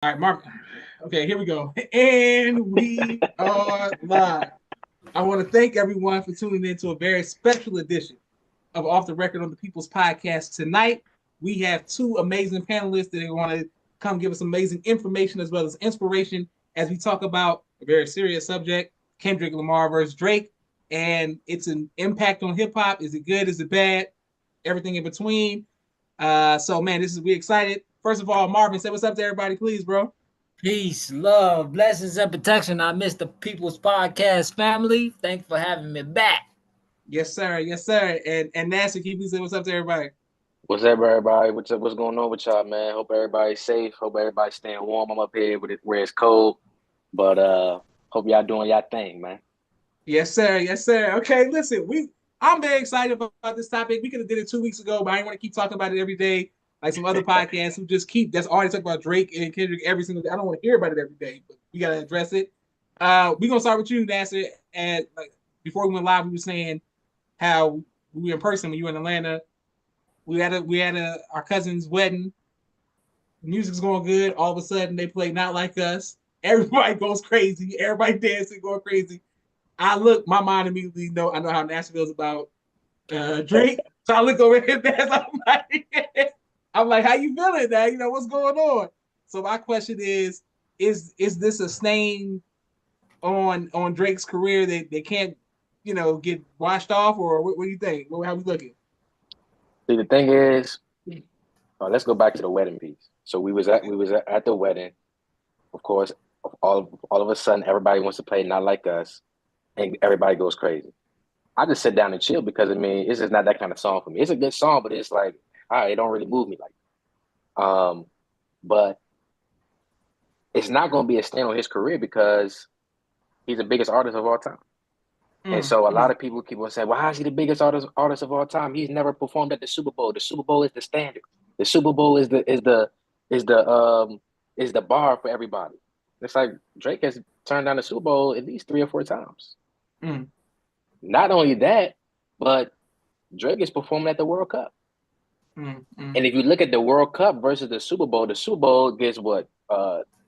All right, Mark. Okay, here we go. And we are live. I want to thank everyone for tuning in to a very special edition of Off the Record on the People's Podcast. Tonight, we have two amazing panelists that want to come give us amazing information as well as inspiration as we talk about a very serious subject, Kendrick Lamar versus Drake, and it's an impact on hip hop. Is it good? Is it bad? Everything in between. So man, we excited. First of all, Marvin, say what's up to everybody, please, bro. Peace, love, blessings, and protection. I miss the People's Podcast family. Thanks for having me back. Yes, sir. Yes, sir. And Nasser, can you please say what's up to everybody? What's up, everybody? What's up? What's going on with y'all, man? Hope everybody's safe. Hope everybody's staying warm. I'm up here with it where it's cold, but hope y'all doing y'all thing, man. Yes, sir. Yes, sir. Okay, listen, I'm very excited about this topic. We could have did it 2 weeks ago, but I didn't want to keep talking about it every day, like some other podcasts who just keep that's already talking about Drake and Kendrick every single day. I don't want to hear about it every day, but we gotta address it. We're gonna start with you, Nasser. And like before we went live, we were saying how we were in person when you were in Atlanta. We had our cousin's wedding. Music's going good. All of a sudden, they play "Not Like Us." Everybody goes crazy. Everybody dancing, going crazy. My mind immediately know. I know how Nasty feels about Drake. So I look over here, and I'm like, how you feeling now? You know what's going on. So my question is this a stain on Drake's career that they can't, get washed off, or what do you think? How we looking? See, the thing is, let's go back to the wedding piece. So we was at the wedding. Of course, all of a sudden, everybody wants to play "Not Like Us," and everybody goes crazy. I just sit down and chill because I mean, it's just not that kind of song for me. It's a good song, but it's like, all right, it don't really move me like that. But it's not going to be a stand on his career because he's the biggest artist of all time. And so a lot of people keep on saying, "Well, how is he the biggest artist of all time? He's never performed at the Super Bowl. The Super Bowl is the standard. The Super Bowl is the bar for everybody." It's like Drake has turned down the Super Bowl at least 3 or 4 times. Mm. Not only that, but Drake is performing at the World Cup. And if you look at the World Cup versus the Super Bowl gets what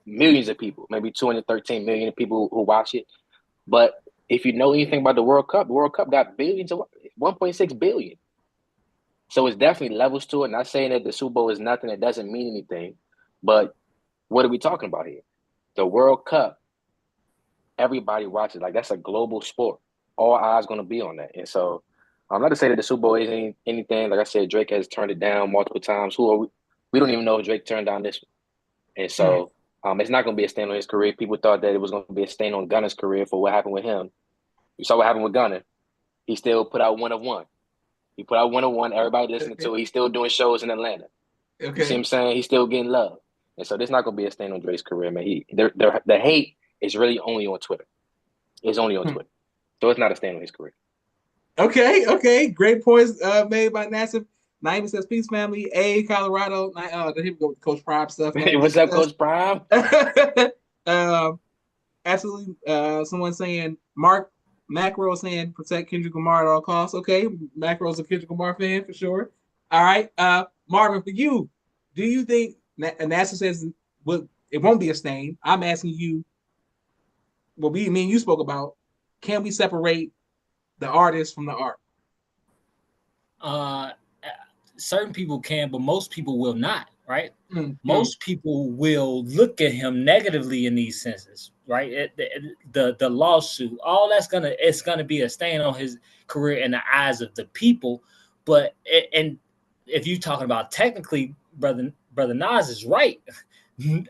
millions of people, maybe 213 million people who watch it. But if you know anything about the World Cup got billions of 1.6 billion. So it's definitely levels to it. Not saying that the Super Bowl is nothing, it doesn't mean anything. But what are we talking about here? The World Cup, everybody watches. Like that's a global sport. All eyes going to be on that. And so I'm not to say that the Super Bowl isn't anything. Like I said, Drake has turned it down multiple times. We don't even know if Drake turned down this one. And so it's not going to be a stain on his career. People thought that it was going to be a stain on Gunna's career for what happened with him. You saw what happened with Gunna. He still put out one of one. He put out one of one. Everybody listening to it. He's still doing shows in Atlanta. Okay. You see what I'm saying? He's still getting love. And so this not going to be a stain on Drake's career, man. The hate is really only on Twitter. It's only on Twitter. So it's not a stain on his career. Okay. Great points made by Nassif. Naima says, peace, family. A, Colorado. Here we go with Coach Prime stuff. Hey, what's up, Coach Prime? Absolutely. Someone saying, Macro saying, protect Kendrick Lamar at all costs. Okay, Macro's a Kendrick Lamar fan for sure. All right. Marvin, for you, do you think, NASA says it won't be a stain. I'm asking you, what me and you spoke about, can we separate the artist from the art? Certain people can, but most people will not, right? Most people will look at him negatively in these senses, right? The lawsuit, all it's gonna be a stain on his career in the eyes of the people. But and if you're talking about technically, brother Nas is right.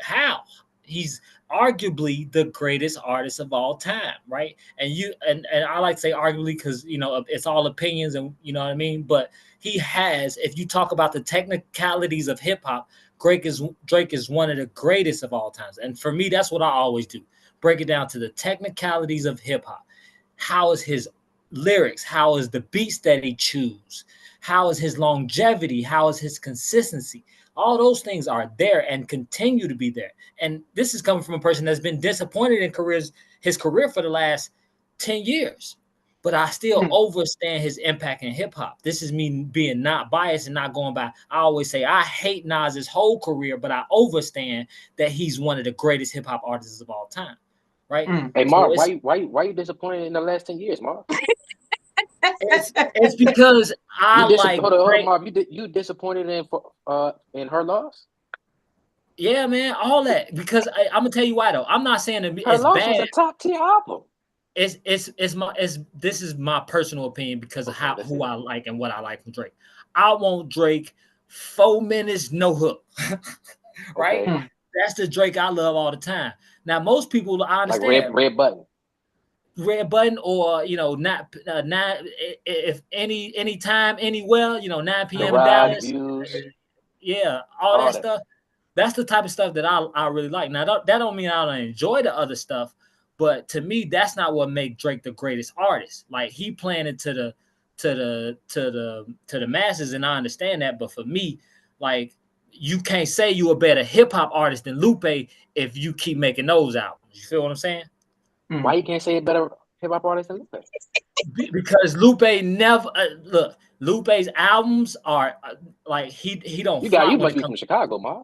How? He's arguably the greatest artist of all time, right? And I like to say arguably because it's all opinions, and you know what I mean. But he has, if you talk about the technicalities of hip hop, Drake is one of the greatest of all times. And for me, that's what I always do: break it down to the technicalities of hip hop. How is his lyrics? How is the beats that he chooses? How is his longevity? How is his consistency? All those things are there and continue to be there. And this is coming from a person that's been disappointed in his career for the last 10 years. but I still overstand his impact in hip hop. This is me being not biased and not going by. I always say I hate Nas's whole career, but I overstand that he's one of the greatest hip hop artists of all time. Right? Hey, Marv, so why you disappointed in the last 10 years, Marv? It's because I like. Hold on, Marv. You disappointed in her loss? Yeah, man, all that, because I'm gonna tell you why though. I'm not saying that her it's loss bad. Was a top tier album. This is my personal opinion because of who I like and what I like from Drake. I want Drake 4 minutes, no hook. Right? Okay. That's the Drake I love all the time. Now, most people, I understand. Like red button, or not if anytime, anywhere, 9 p.m. in Dallas. Views. Yeah, all that stuff. That's the type of stuff that I really like. Now that don't mean I don't enjoy the other stuff, but to me, that's not what makes Drake the greatest artist. Like, he playing it to the masses, and I understand that. But for me, like, you can't say you a better hip hop artist than Lupe if you keep making those albums. You feel what I'm saying? Why you can't say a better hip hop artist than Lupe? Because Lupe never look. Lupe's albums are like he don't. You must be from Chicago, Ma.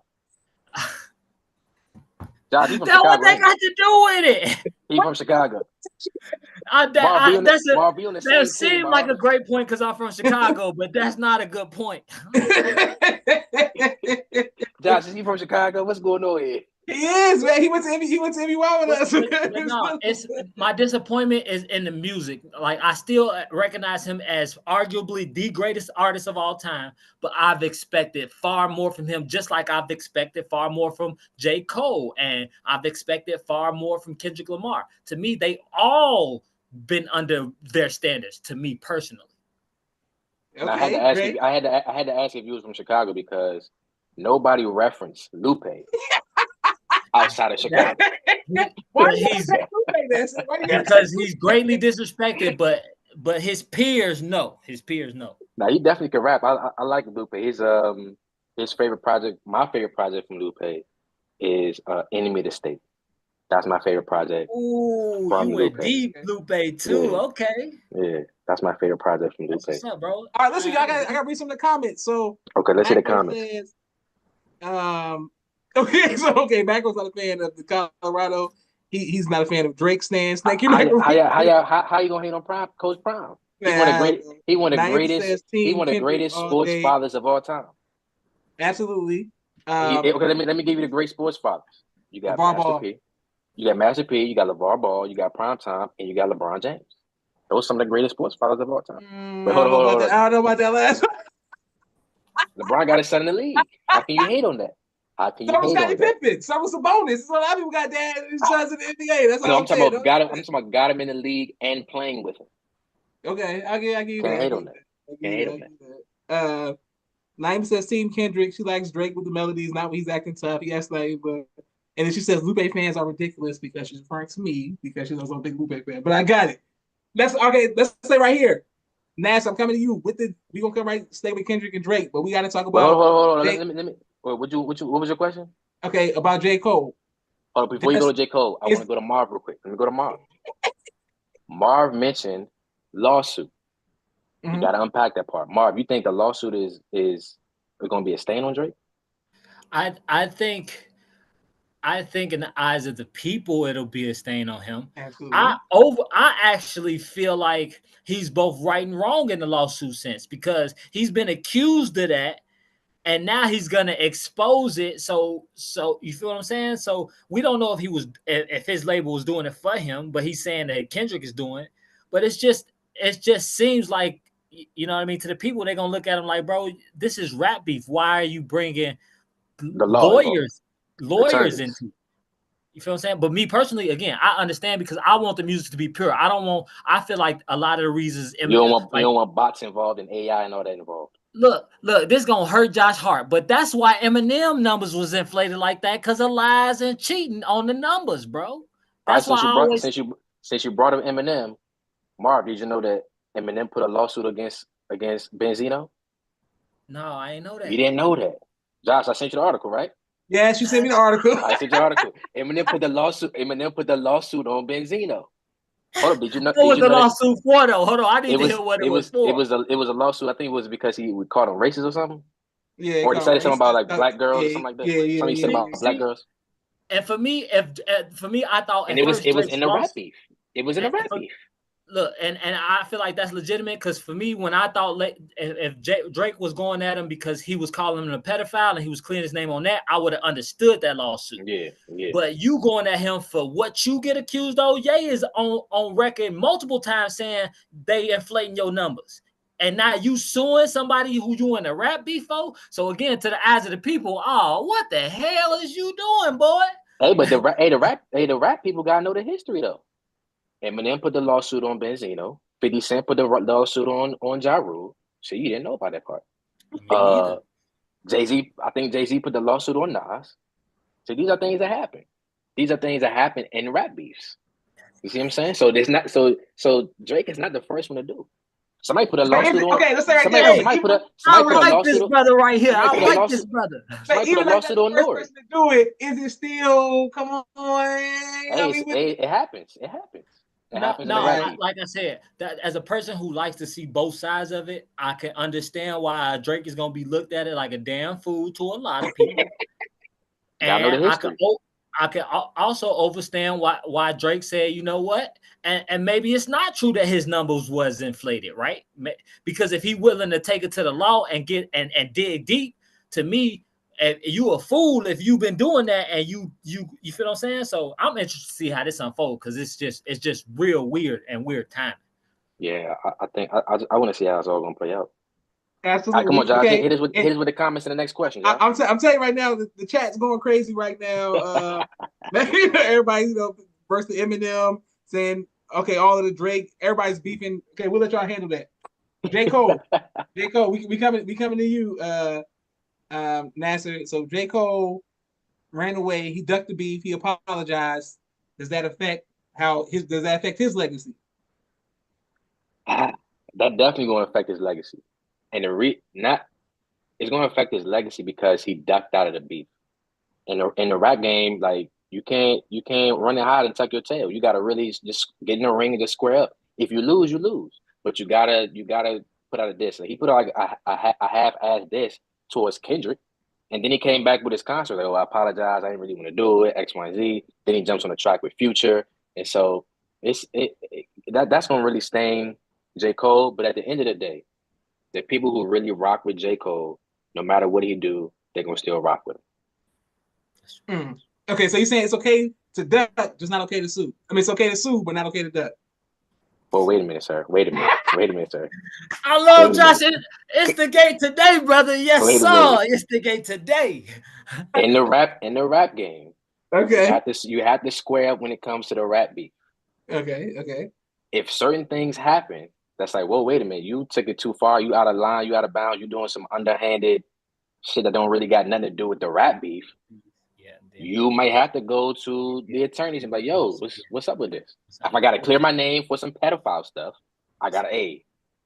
Josh, he's from Chicago. What they got to do with it? He's from Chicago. That seemed like a great point because I'm from Chicago, but that's not a good point. Josh, is he from Chicago? What's going on here? He is, man. He went to MUI with us. But no, it's my disappointment is in the music. Like, I still recognize him as arguably the greatest artist of all time, but I've expected far more from him, just like I've expected far more from J. Cole, and I've expected far more from Kendrick Lamar. To me, they all been under their standards, to me personally. Okay, I had to ask if you was from Chicago because nobody referenced Lupe outside of Chicago. Because he's greatly disrespected, but his peers know. Now, he definitely can rap. I like Lupe. His favorite project, my favorite project from Lupe, is Enemy of the State. That's my favorite project. Ooh, you went deep, Lupe, too. Yeah. Okay. Yeah, that's my favorite project from Lupe. What's up, bro? All right, listen, I got to read some of the comments. So okay, let's see the comments. Says, Mac was not a fan of the Colorado. He's not a fan of Drake stands. Thank you, Mac. How you gonna hate on Coach Prime? He one of the greatest sports fathers of all time. Absolutely. Okay, let me give you the great sports fathers. You got Master P. You got Master P, you got LeVar Ball, you got Prime Time, and you got LeBron James. Those are some of the greatest sports fathers of all time. But hold on. I don't know about that last one. LeBron got his son in the league. How can you hate on that? So was Scottie Pippen. So was Sabonis. So a lot of people got dad and his sons in the NBA. That's all I'm saying. I'm talking about got him in the league and playing with him. Okay, I give you that. Can't hate on that. Naima says Team Kendrick. She likes Drake with the melodies, not when he's acting tough. He has like, but. And then she says Lupe fans are ridiculous because she's referring to me because she's also a big Lupe fan. But I got it. Let's say right here. Nash, I'm coming to you. We gonna come right stay with Kendrick and Drake, but we gotta talk about hold on. Let me what was your question? Okay, about J. Cole. Oh, before you go to J. Cole, I want to go to Marv real quick. Let me go to Marv. Marv mentioned lawsuit. Mm-hmm. You gotta unpack that part. Marv, you think the lawsuit is gonna be a stain on Drake? I think in the eyes of the people, it'll be a stain on him. Absolutely. I actually feel like he's both right and wrong in the lawsuit sense because he's been accused of that, and now he's gonna expose it. So you feel what I'm saying? So we don't know if his label was doing it for him, but he's saying that Kendrick is doing it. But it just seems like, you know what I mean, to the people, they're gonna look at him like, bro, this is rap beef. Why are you bringing the lawyers into it? You feel what I'm saying? But me personally, again, I understand because I want the music to be pure. I feel like a lot of the reasons you don't want bots involved in AI and all that involved. Look, this gonna hurt Josh Hart, but that's why Eminem numbers was inflated like that because of lies and cheating on the numbers, bro. That's why since you brought up Eminem, Marv, did you know that Eminem put a lawsuit against Benzino? No, I ain't know that. You didn't know that, Josh? I sent you the article, right? Yes, you sent me the article. I sent you the article. Eminem put the lawsuit on Benzino. Hold up, did you know? What was the lawsuit for though? Hold on, I need to hear what it was for. It was a lawsuit. I think it was because he would call them racist or something. Yeah, or he said something about like black girls or something like that. Something he said about black girls. And for me, I thought, and it was in a rap beef. It was in a rap beef. Look, and I feel like that's legitimate because for me, when I thought if Drake was going at him because he was calling him a pedophile and he was clearing his name on that, I would have understood that lawsuit. Yeah. But you going at him for what you get accused of, Ye is on record multiple times saying they inflating your numbers. And now you suing somebody who you in a rap beef for. So again, to the eyes of the people, oh, what the hell is you doing, boy? Hey, but the rap people gotta know the history though. Eminem put the lawsuit on Benzino. 50 Cent put the lawsuit on Ja Rule. So you didn't know about that part. Jay-Z, I think Jay-Z put the lawsuit on Nas. So these are things that happen. These are things that happen in rap beefs. You see what I'm saying? So there's not so Drake is not the first one to do. Somebody put a lawsuit on. Okay, let's say right there. Somebody put a lawsuit this brother right here. I like this brother. Somebody put a lawsuit on Nord. Person to do it, is it still? Come on. It happens. It happens. Like I said, that as a person who likes to see both sides of it, I can understand why Drake is gonna be looked at it like a damn fool to a lot of people. And I can also understand why Drake said, you know what, and maybe it's not true that his numbers was inflated, right? Because if he willing to take it to the law and get and dig deep, to me, you a fool if you've been doing that and you feel what I'm saying. So I'm interested to see how this unfolds because it's just real weird and weird timing. Yeah, I think I want to see how it's all gonna play out. Absolutely. Right, come on, Josh. Okay. Hit us with the comments in the next question. I'm telling you right now, the chat's going crazy right now. Everybody, versus Eminem saying, okay, all of the Drake, everybody's beefing. Okay, we'll let y'all handle that. J. Cole, we coming to you, Nasser. So J. Cole ran away. He ducked the beef. He apologized. Does that affect his legacy? That definitely going to affect his legacy. And it's going to affect his legacy because he ducked out of the beef. In the rap game, like you can't run and hide and tuck your tail. You got to really just get in the ring and just square up. If you lose, you lose. But you gotta put out a diss. Like he put out like a half-assed diss towards Kendrick, and then he came back with his concert. Like, oh, I apologize. I didn't really want to do it. X, Y, and Z. Then he jumps on the track with Future, and so that's going to really stain J. Cole. But at the end of the day, the people who really rock with J. Cole, no matter what he do, they're gonna still rock with him. Okay, so you're saying it's okay to duck, just not okay to sue. I mean, it's okay to sue, but not okay to duck. Well, wait a minute, sir. Wait a minute, sir. I love Josh. It's the gate today, brother. Yes, sir. It's the gate today. In the rap game, okay, you have to square up when it comes to the rap beat. Okay. If certain things happen, that's like, well, wait a minute, you took it too far, you out of line, you out of bounds, you doing some underhanded shit that don't really got nothing to do with the rap beef. Yeah, you might have to go to the attorneys and be like, yo, what's up with this? If I gotta clear my name for some pedophile stuff, I gotta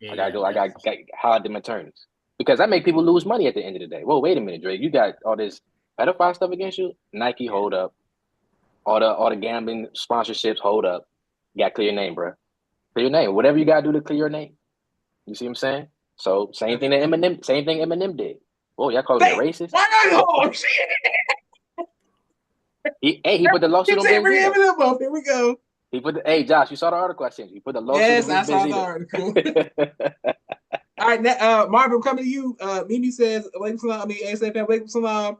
hire them attorneys. Because that make people lose money at the end of the day. Well, wait a minute, Drake, you got all this pedophile stuff against you? Nike, hold up. All the gambling sponsorships, hold up. You gotta clear your name, bro. Clear your name. Whatever you gotta do to clear your name. You see what I'm saying? So same thing Eminem did. Oh, y'all calling me a racist? Oh shit! He put the lawsuit on Benzino. Here we go. Hey Josh, you saw the article I sent you. He put the lawsuit on Benzino. Yes, I saw the article. All right, Marvin, I'm coming to you. Mimi says, ASAP, salam.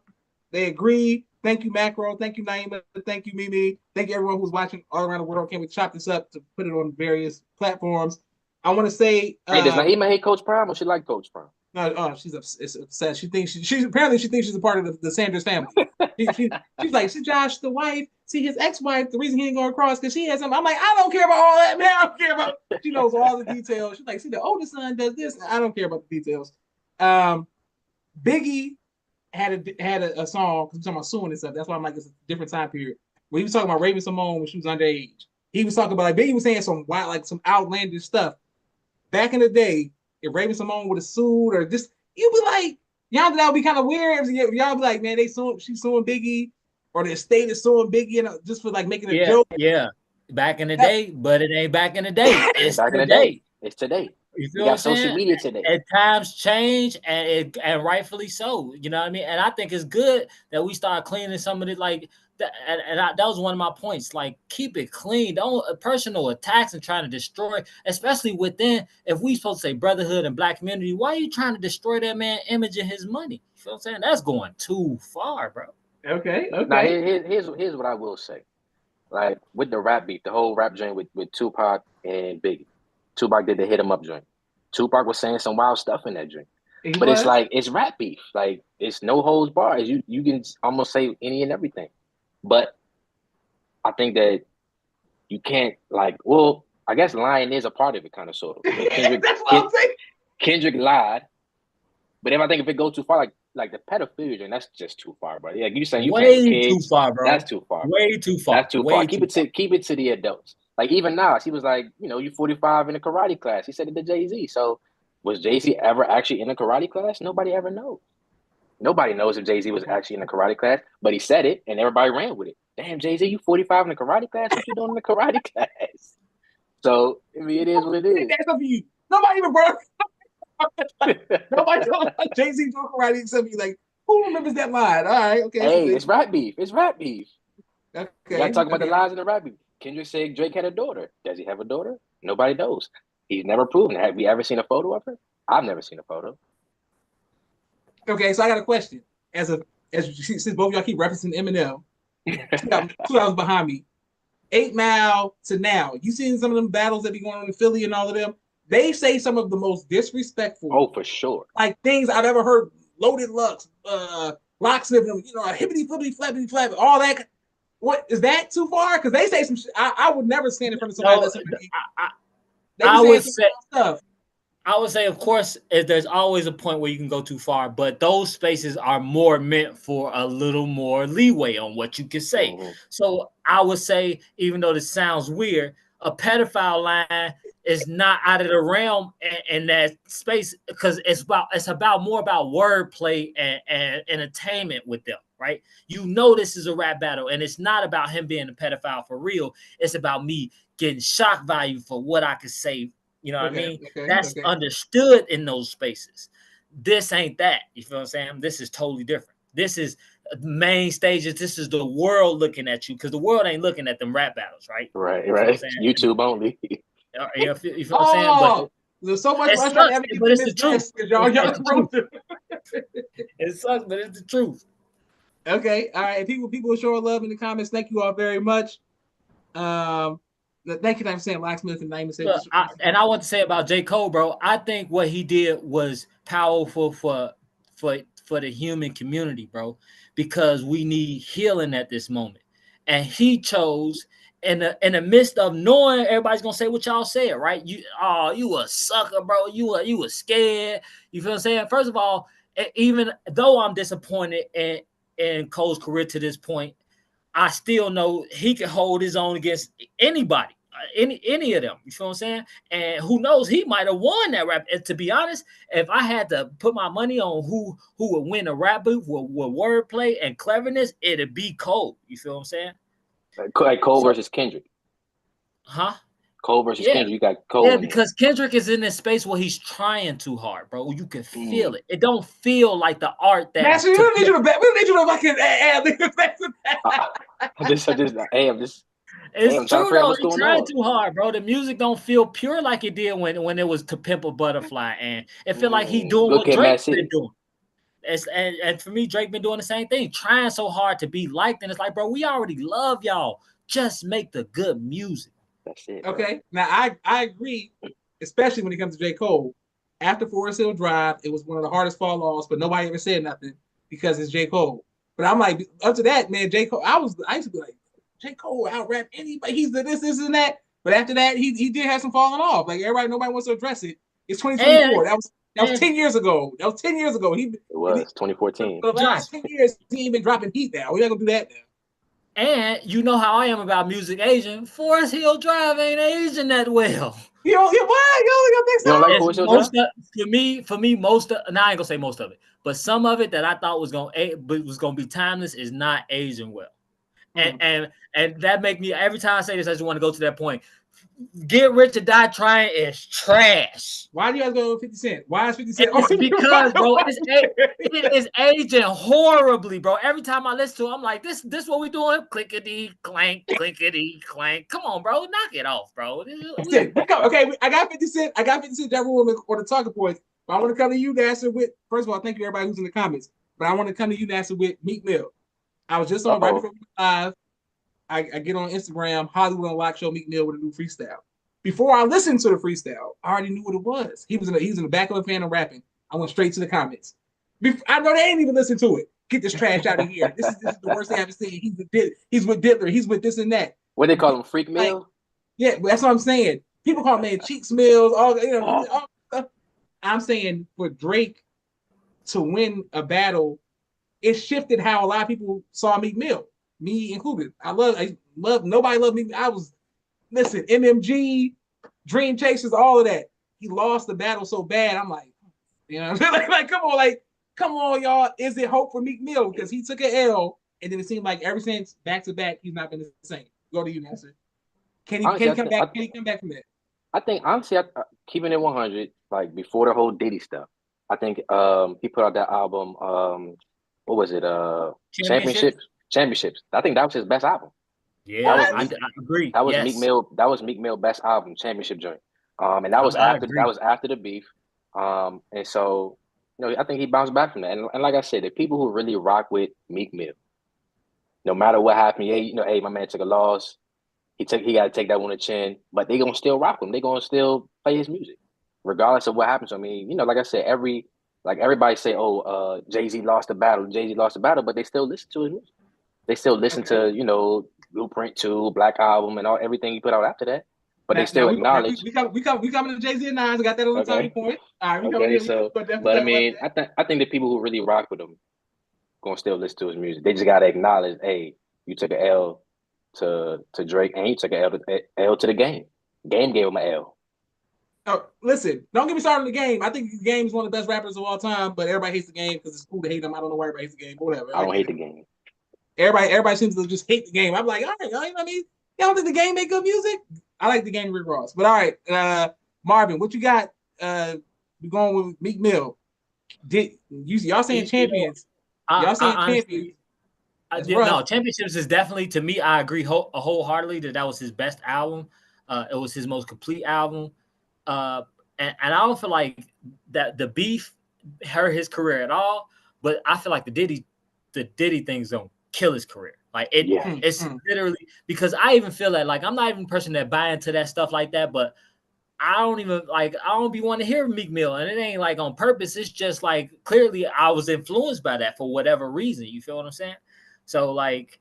They agree. Thank you, Macro. Thank you, Naima. Thank you, Mimi. Thank you, everyone who's watching all around the world. Can't we chop this up to put it on various platforms? I want to say, hey, does Naima hate Coach Prime or she like Coach Prime? No, she's upset. She thinks she's a part of the Sanders family. She's like, see Josh, the wife, see his ex-wife. The reason he didn't go across because she has him. I'm like, I don't care about all that, man. I don't care about. She knows all the details. She's like, see, the oldest son does this. I don't care about the details. Biggie had a song because we're talking about suing and stuff. That's why I'm like, it's a different time period. When he was talking about Raven-Symoné when she was underage, he was talking about like Biggie was saying some wild, like some outlandish stuff. Back in the day, if Raven-Symoné would have sued or just, you'd be like, y'all, that would be kind of weird. Y'all be like, man, she's suing Biggie, or the estate is suing Biggie, just for like making a joke. Yeah. back in the day, but it ain't back in the day. It's back in the today. day. It's today. You feel got social media today. At times change, and rightfully so. You know what I mean? And I think it's good that we start cleaning some of it. Like that, that was one of my points. Like, keep it clean. Don't personal attacks and trying to destroy, especially within. If we supposed to say brotherhood and black community, why are you trying to destroy that man's image and his money? You feel what I'm saying? That's going too far, bro. Okay. Now here's what I will say. Like with the rap beef, the whole rap joint with Tupac and Biggie. Tupac did the hit 'em up joint. Tupac was saying some wild stuff in that joint. But it's like, it's rap beef. Like, it's no holds barred. You can almost say any and everything. But I think that you can't, like, well, I guess lying is a part of it, kind of, sort of. That's what I'm saying. Kendrick lied. But I think if it goes too far, like the pedophilia, and that's just too far, bro. Yeah, you saying you way kids, too far, bro. That's too far. Way too far. That's too far. Keep it to the adults. Like, even now, he was like, you 45 in a karate class. He said it to Jay-Z. So was Jay-Z ever actually in a karate class? Nobody ever knows. Nobody knows if Jay-Z was actually in a karate class, but he said it, and everybody ran with it. Damn, Jay-Z, you 45 in a karate class? What you doing in the karate class? So, I mean, it is what it is. That's up to you. Nobody even brought Nobody told Jay-Z doing karate except you. Like, who remembers that line? All right, okay. Hey, it's rap beef. It's rap beef. Okay. You gotta talk about the lies in the rap beef. Kendrick said Drake had a daughter. Does he have a daughter? Nobody knows. He's never proven it. Have we ever seen a photo of her? I've never seen a photo. Okay, so I got a question. Since both of y'all keep referencing Eminem, 2 hours behind me, 8 Mile to now. You seen some of them battles that be going on in Philly and all of them? They say some of the most disrespectful. Oh, for sure. Like things I've ever heard. Loaded Lux, Locksmith, hippity flippity flappity flap, all that. What is that too far? Because they say some shit. I would never stand in front of somebody. I would say, of course, there's always a point where you can go too far, but those spaces are more meant for a little more leeway on what you can say. Mm-hmm. So I would say, even though this sounds weird, a pedophile line is not out of the realm in that space, because it's more about wordplay and entertainment with them, right? This is a rap battle, and it's not about him being a pedophile for real. It's about me getting shock value for what I could say. You know what I mean? That's understood in those spaces. This ain't that. You feel what I'm saying? This is totally different. This is main stages. This is the world looking at you, because the world ain't looking at them rap battles, right? Right. YouTube only. You feel what I'm saying? But there's so much but it's the truth. It sucks, but it's the truth. Okay, all right. People show love in the comments. Thank you all very much. Thank you for saying Locksmith and name and I want to say about J. Cole, bro. I think what he did was powerful for the human community, bro, because we need healing at this moment, and he chose. In the midst of knowing everybody's gonna say what y'all said, right? You a sucker, bro. You were scared. You feel what I'm saying? First of all, even though I'm disappointed in Cole's career to this point, I still know he can hold his own against anybody, any of them. You feel what I'm saying? And who knows, he might have won that rap. And to be honest, if I had to put my money on who would win a rap booth with wordplay and cleverness, it'd be Cole. You feel what I'm saying? Like Cole versus Kendrick. Huh? Cole versus Kendrick. You got Cole. Yeah, because Kendrick is in this space where he's trying too hard, bro. You can feel it. It don't feel like the art that. Master, we don't need you to fucking add. It's true though. He's trying too hard, bro. The music don't feel pure like it did when it was To Pimp a Butterfly, and it feel like he doing what Drake's been doing. And for me, Drake been doing the same thing, trying so hard to be liked. And it's like, bro, we already love y'all. Just make the good music. That's it. Okay. Now I agree, especially when it comes to J. Cole. After Forest Hill Drive, it was one of the hardest fall-offs, but nobody ever said nothing because it's J. Cole. But I'm like, up to that, man, J. Cole, I used to be like, J. Cole out-rap anybody. He's the this, and that. But after that, he did have some falling off. Like nobody wants to address it. It's 2024. That was 10 years ago. It was 2014. For the last 10 years, he ain't been dropping heat now. We're not going to do that now. And you know how I am about music Asian. Forest Hill Drive ain't Asian that well. You don't think so? You don't like Forest Hill Drive? For me, most of, now I ain't gonna say most of it, but some of it that I thought was gonna be timeless is not Asian well. And that make me, every time I say this, I just want to go to that point. Get Rich or Die Trying is trash. Why do you guys go with 50 Cent? Why is 50 Cent? It's because, bro, it is aging horribly, bro. Every time I listen to it, I'm like, this what we doing? Clickety clank, clickety clank. Come on, bro, knock it off, bro. Okay, I got 50 Cent. I got 50 Cent that room on the talking points. But I want to come to you, Nasser, with, first of all, thank you everybody who's in the comments. But I want to come to you, Nasser, with Meek Mill. I was just on right before we went live. I get on Instagram, Hollywood Unlocked show Meek Mill with a new freestyle. Before I listened to the freestyle, I already knew what it was. He was in the back of a fan and rapping. I went straight to the comments. I know they ain't even listened to it. Get this trash out of here. This is the worst thing I've ever seen. He's with Diddler. He's with this and that. What they call him, Freak Mill? Like, yeah, that's what I'm saying. People call him Cheeks Mills. All stuff. I'm saying for Drake to win a battle, it shifted how a lot of people saw Meek Mill, me included. I love nobody loved Meek Mill. Listen, MMG, Dream Chasers, all of that. He lost the battle so bad. I'm like, you know, come on, y'all. Is it hope for Meek Mill? Because he took an L, and then it seemed like ever since back to back, he's not been the same. Go to you, Nasser. Can he come back? Can he come back from that? I think honestly, keeping it 100, like before the whole Diddy stuff, I think he put out that album. What was it? Championships. I think that was his best album. Yeah, I agree. That was Meek Mill. That was Meek Mill best album, Championship joint. And that was after the beef. And so, you know, I think he bounced back from that. And like I said, the people who really rock with Meek Mill, no matter what happened, yeah, you know, hey, my man took a loss. He got to take that on the chin, but they gonna still rock him. They gonna still play his music, regardless of what happens. I mean, you know, like I said, everybody say, oh, Jay-Z lost the battle, but they still listen to his music. They still listen to, you know, Blueprint 2, Black Album, and everything he put out after that. But they still acknowledge. We coming to Jay-Z and Nas. I got that on the talking point. All right, but I mean, I think the people who really rock with him gonna still listen to his music. They just gotta acknowledge, hey, you took an L to Drake, and you took an L to the game. Game gave him an L. Oh, listen, don't get me started on the Game. I think the Game is one of the best rappers of all time, but everybody hates the Game because it's cool to hate him. I don't know why everybody hates the Game, but whatever. I don't hate the Game. Everybody seems to just hate the Game. I'm like, all right, you know what I mean? Y'all don't think the Game make good music? I like the Game, Rick Ross. But all right, Marvin, what you got? We going with Meek Mill. Y'all saying champions? Y'all saying champions? No, Championships is definitely, to me, I agree wholeheartedly that was his best album. It was his most complete album. And I don't feel like that the beef hurt his career at all, but I feel like the Diddy things don't kill his career. Like it's literally, because I even feel that, like, I'm not even a person that buy into that stuff like that, but I don't be wanting to hear Meek Mill, and it ain't like on purpose. It's just like clearly I was influenced by that for whatever reason. You feel what I'm saying? So like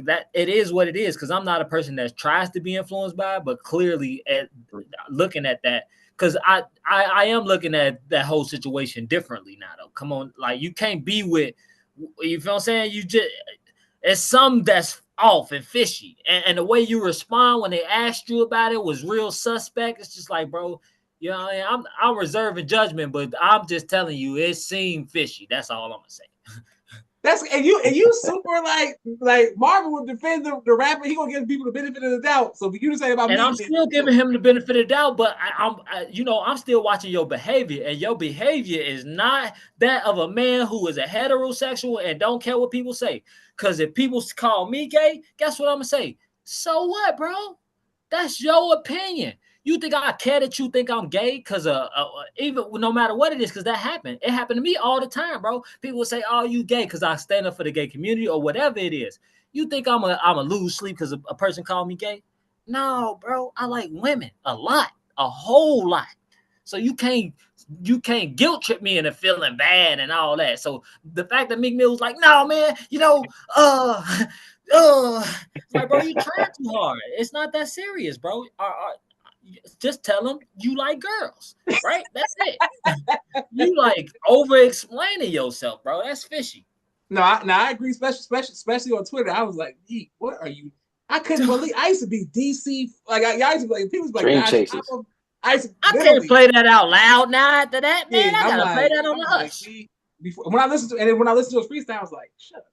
that, it is what it is, because I'm not a person that tries to be influenced by it, but clearly looking at that, because I am looking at that whole situation differently now, though. Come on, like, you can't be with, you feel what I'm saying? You just, it's something that's off and fishy, and the way you respond when they asked you about it was real suspect. It's just like, bro, you know, I'm reserving judgment, but I'm just telling you, it seemed fishy. That's all I'm gonna say. And you super like Marvin would defend the rapper. He gonna give people the benefit of the doubt. So for you to say about and me, I'm still giving him the benefit of the doubt, but I'm still watching your behavior, and your behavior is not that of a man who is a heterosexual and don't care what people say. Because if people call me gay, guess what I'm gonna say? So what, bro? That's your opinion. You think I care that you think I'm gay? Because even no matter what it is, because that happened. It happened to me all the time, bro. People say, "Oh, you gay," because I stand up for the gay community or whatever it is. You think I'm a lose sleep because a person called me gay? No, bro. I like women a lot, a whole lot. So you can't guilt trip me into feeling bad and all that. So the fact that Meek Mill was like, "No, man, you know, it's like, bro, you trying too hard. It's not that serious, bro. Just tell them you like girls, right? That's it. You like over-explaining yourself, bro. That's fishy." No, I agree, especially on Twitter. I was like, what are you? I couldn't believe. I used to be DC. Like I used to be like, people was like, Dream Chasers. I can't play that out loud now. After that, man, I gotta play that on the hush. When I listened to his freestyle, I was like, shut up.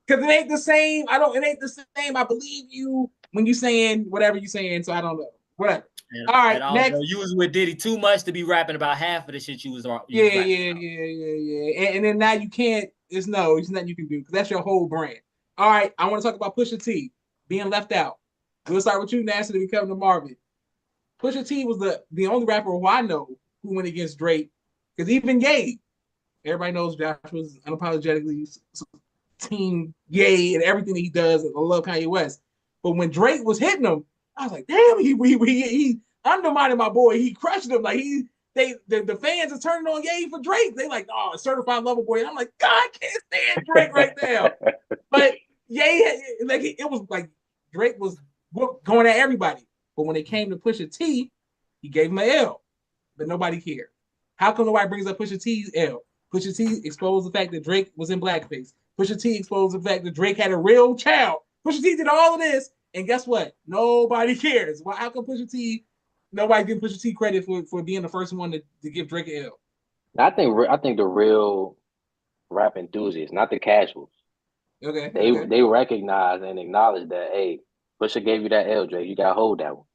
Because it ain't the same. It ain't the same. I believe you when you saying whatever you saying, so I don't know. Whatever. All right, next. You was with Diddy too much to be rapping about half of the shit you was yeah. And then now you can't. It's nothing you can do because that's your whole brand. All right, I want to talk about Pusha T being left out. We'll start with you, Nasty, to become to Marvin. Pusha T was the only rapper who I know who went against Drake, because even Ye, everybody knows Josh was unapologetically team Ye and everything that he does. I love Kanye West, but when Drake was hitting him, I was like, damn, he undermined my boy. He crushed him. Like the fans are turning on Ye for Drake. They like, oh, certified lover boy. And I'm like, God, I can't stand Drake right now. But Ye, like it was like Drake was going at everybody. But when it came to Pusha T, he gave him an L, but nobody cared. How come nobody brings up Pusha T's L? Pusha T exposed the fact that Drake was in blackface. Pusha T exposed the fact that Drake had a real child. Pusha T did all of this, and guess what? Nobody cares. Well, how come nobody gives Pusha T credit for being the first one to give Drake an L? I think the real rap enthusiasts, not the casuals. Okay. They recognize and acknowledge that, hey, Pusha gave you that L, Drake. You got to hold that one.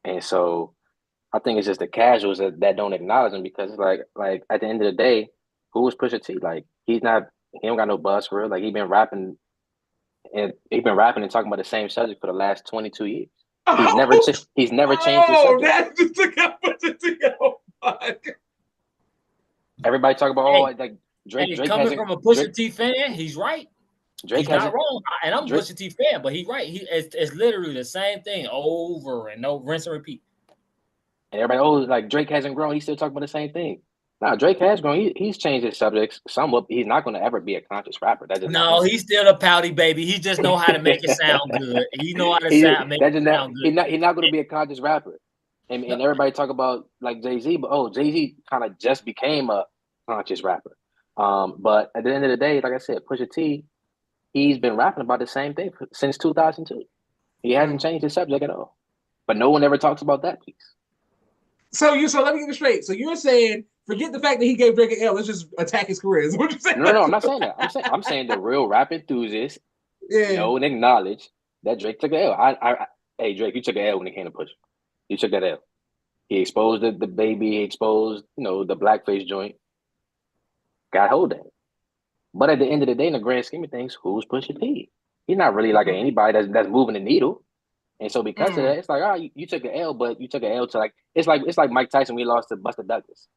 And so I think it's just the casuals that don't acknowledge him, because it's like at the end of the day, who was Pusha T? Like he don't got no buzz for real. Like he's been rapping and talking about the same subject for the last 22 years. He's never changed the subject. Oh, that's just Pusha T. Oh my God. Everybody talk about Drake coming from a Pusha T fan, he's right. He's not wrong, and I'm a Pusha T fan, but he's right. It's literally the same thing over and over, rinse and repeat. And everybody, like Drake hasn't grown. He's still talking about the same thing. No, Drake has grown. He's changed his subjects somewhat. He's not going to ever be a conscious rapper. He's still a pouty baby. He just know how to make it sound good. He know how to make it sound good. He's not going to be a conscious rapper. And everybody talk about like Jay-Z, but Jay-Z kind of just became a conscious rapper. But at the end of the day, like I said, Pusha T, he's been rapping about the same thing since 2002. He hasn't changed his subject at all. But no one ever talks about that piece. So let me get it straight. So you're saying, forget the fact that he gave Drake an L. Let's just attack his career. Is what you're saying? No, I'm not saying that. I'm saying the real rap enthusiasts know and acknowledge that Drake took an L. Hey, Drake, you took an L when it came to Push. You took that L. He exposed the baby. He exposed the blackface joint. Got hold of it. But at the end of the day, in the grand scheme of things, who's Pusha T? He's not really like anybody that's moving the needle. And so because of that, it's like, you took an L, but you took an L to it's like Mike Tyson, we lost to Buster Douglas.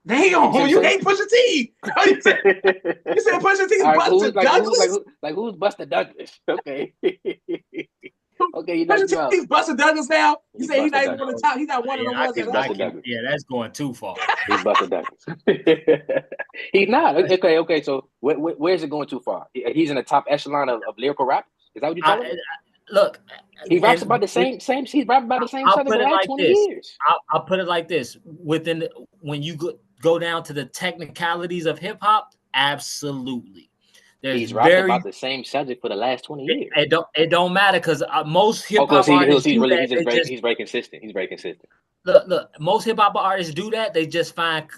Damn, you hate Pusha T. You said Pusha T Buster Douglas? Who's Buster Douglas? Okay. Okay, Pusha T's Buster Douglas now? You say he's not even on the top. He's not one of them ones. Yeah, that's going too far. He's Buster Douglas. He's not. Okay. So where's it going too far? He's in the top echelon of lyrical rappers? Is that what you're talking about? Look, he raps about the same. He's rapping about the same subject for the last 20 years. I'll put it like this: when you go down to the technicalities of hip hop, absolutely. He's rapping about the same subject for the last 20 years. It don't matter, because most hip hop artists he's very consistent. He's very consistent. Look, most hip hop artists do that. They just find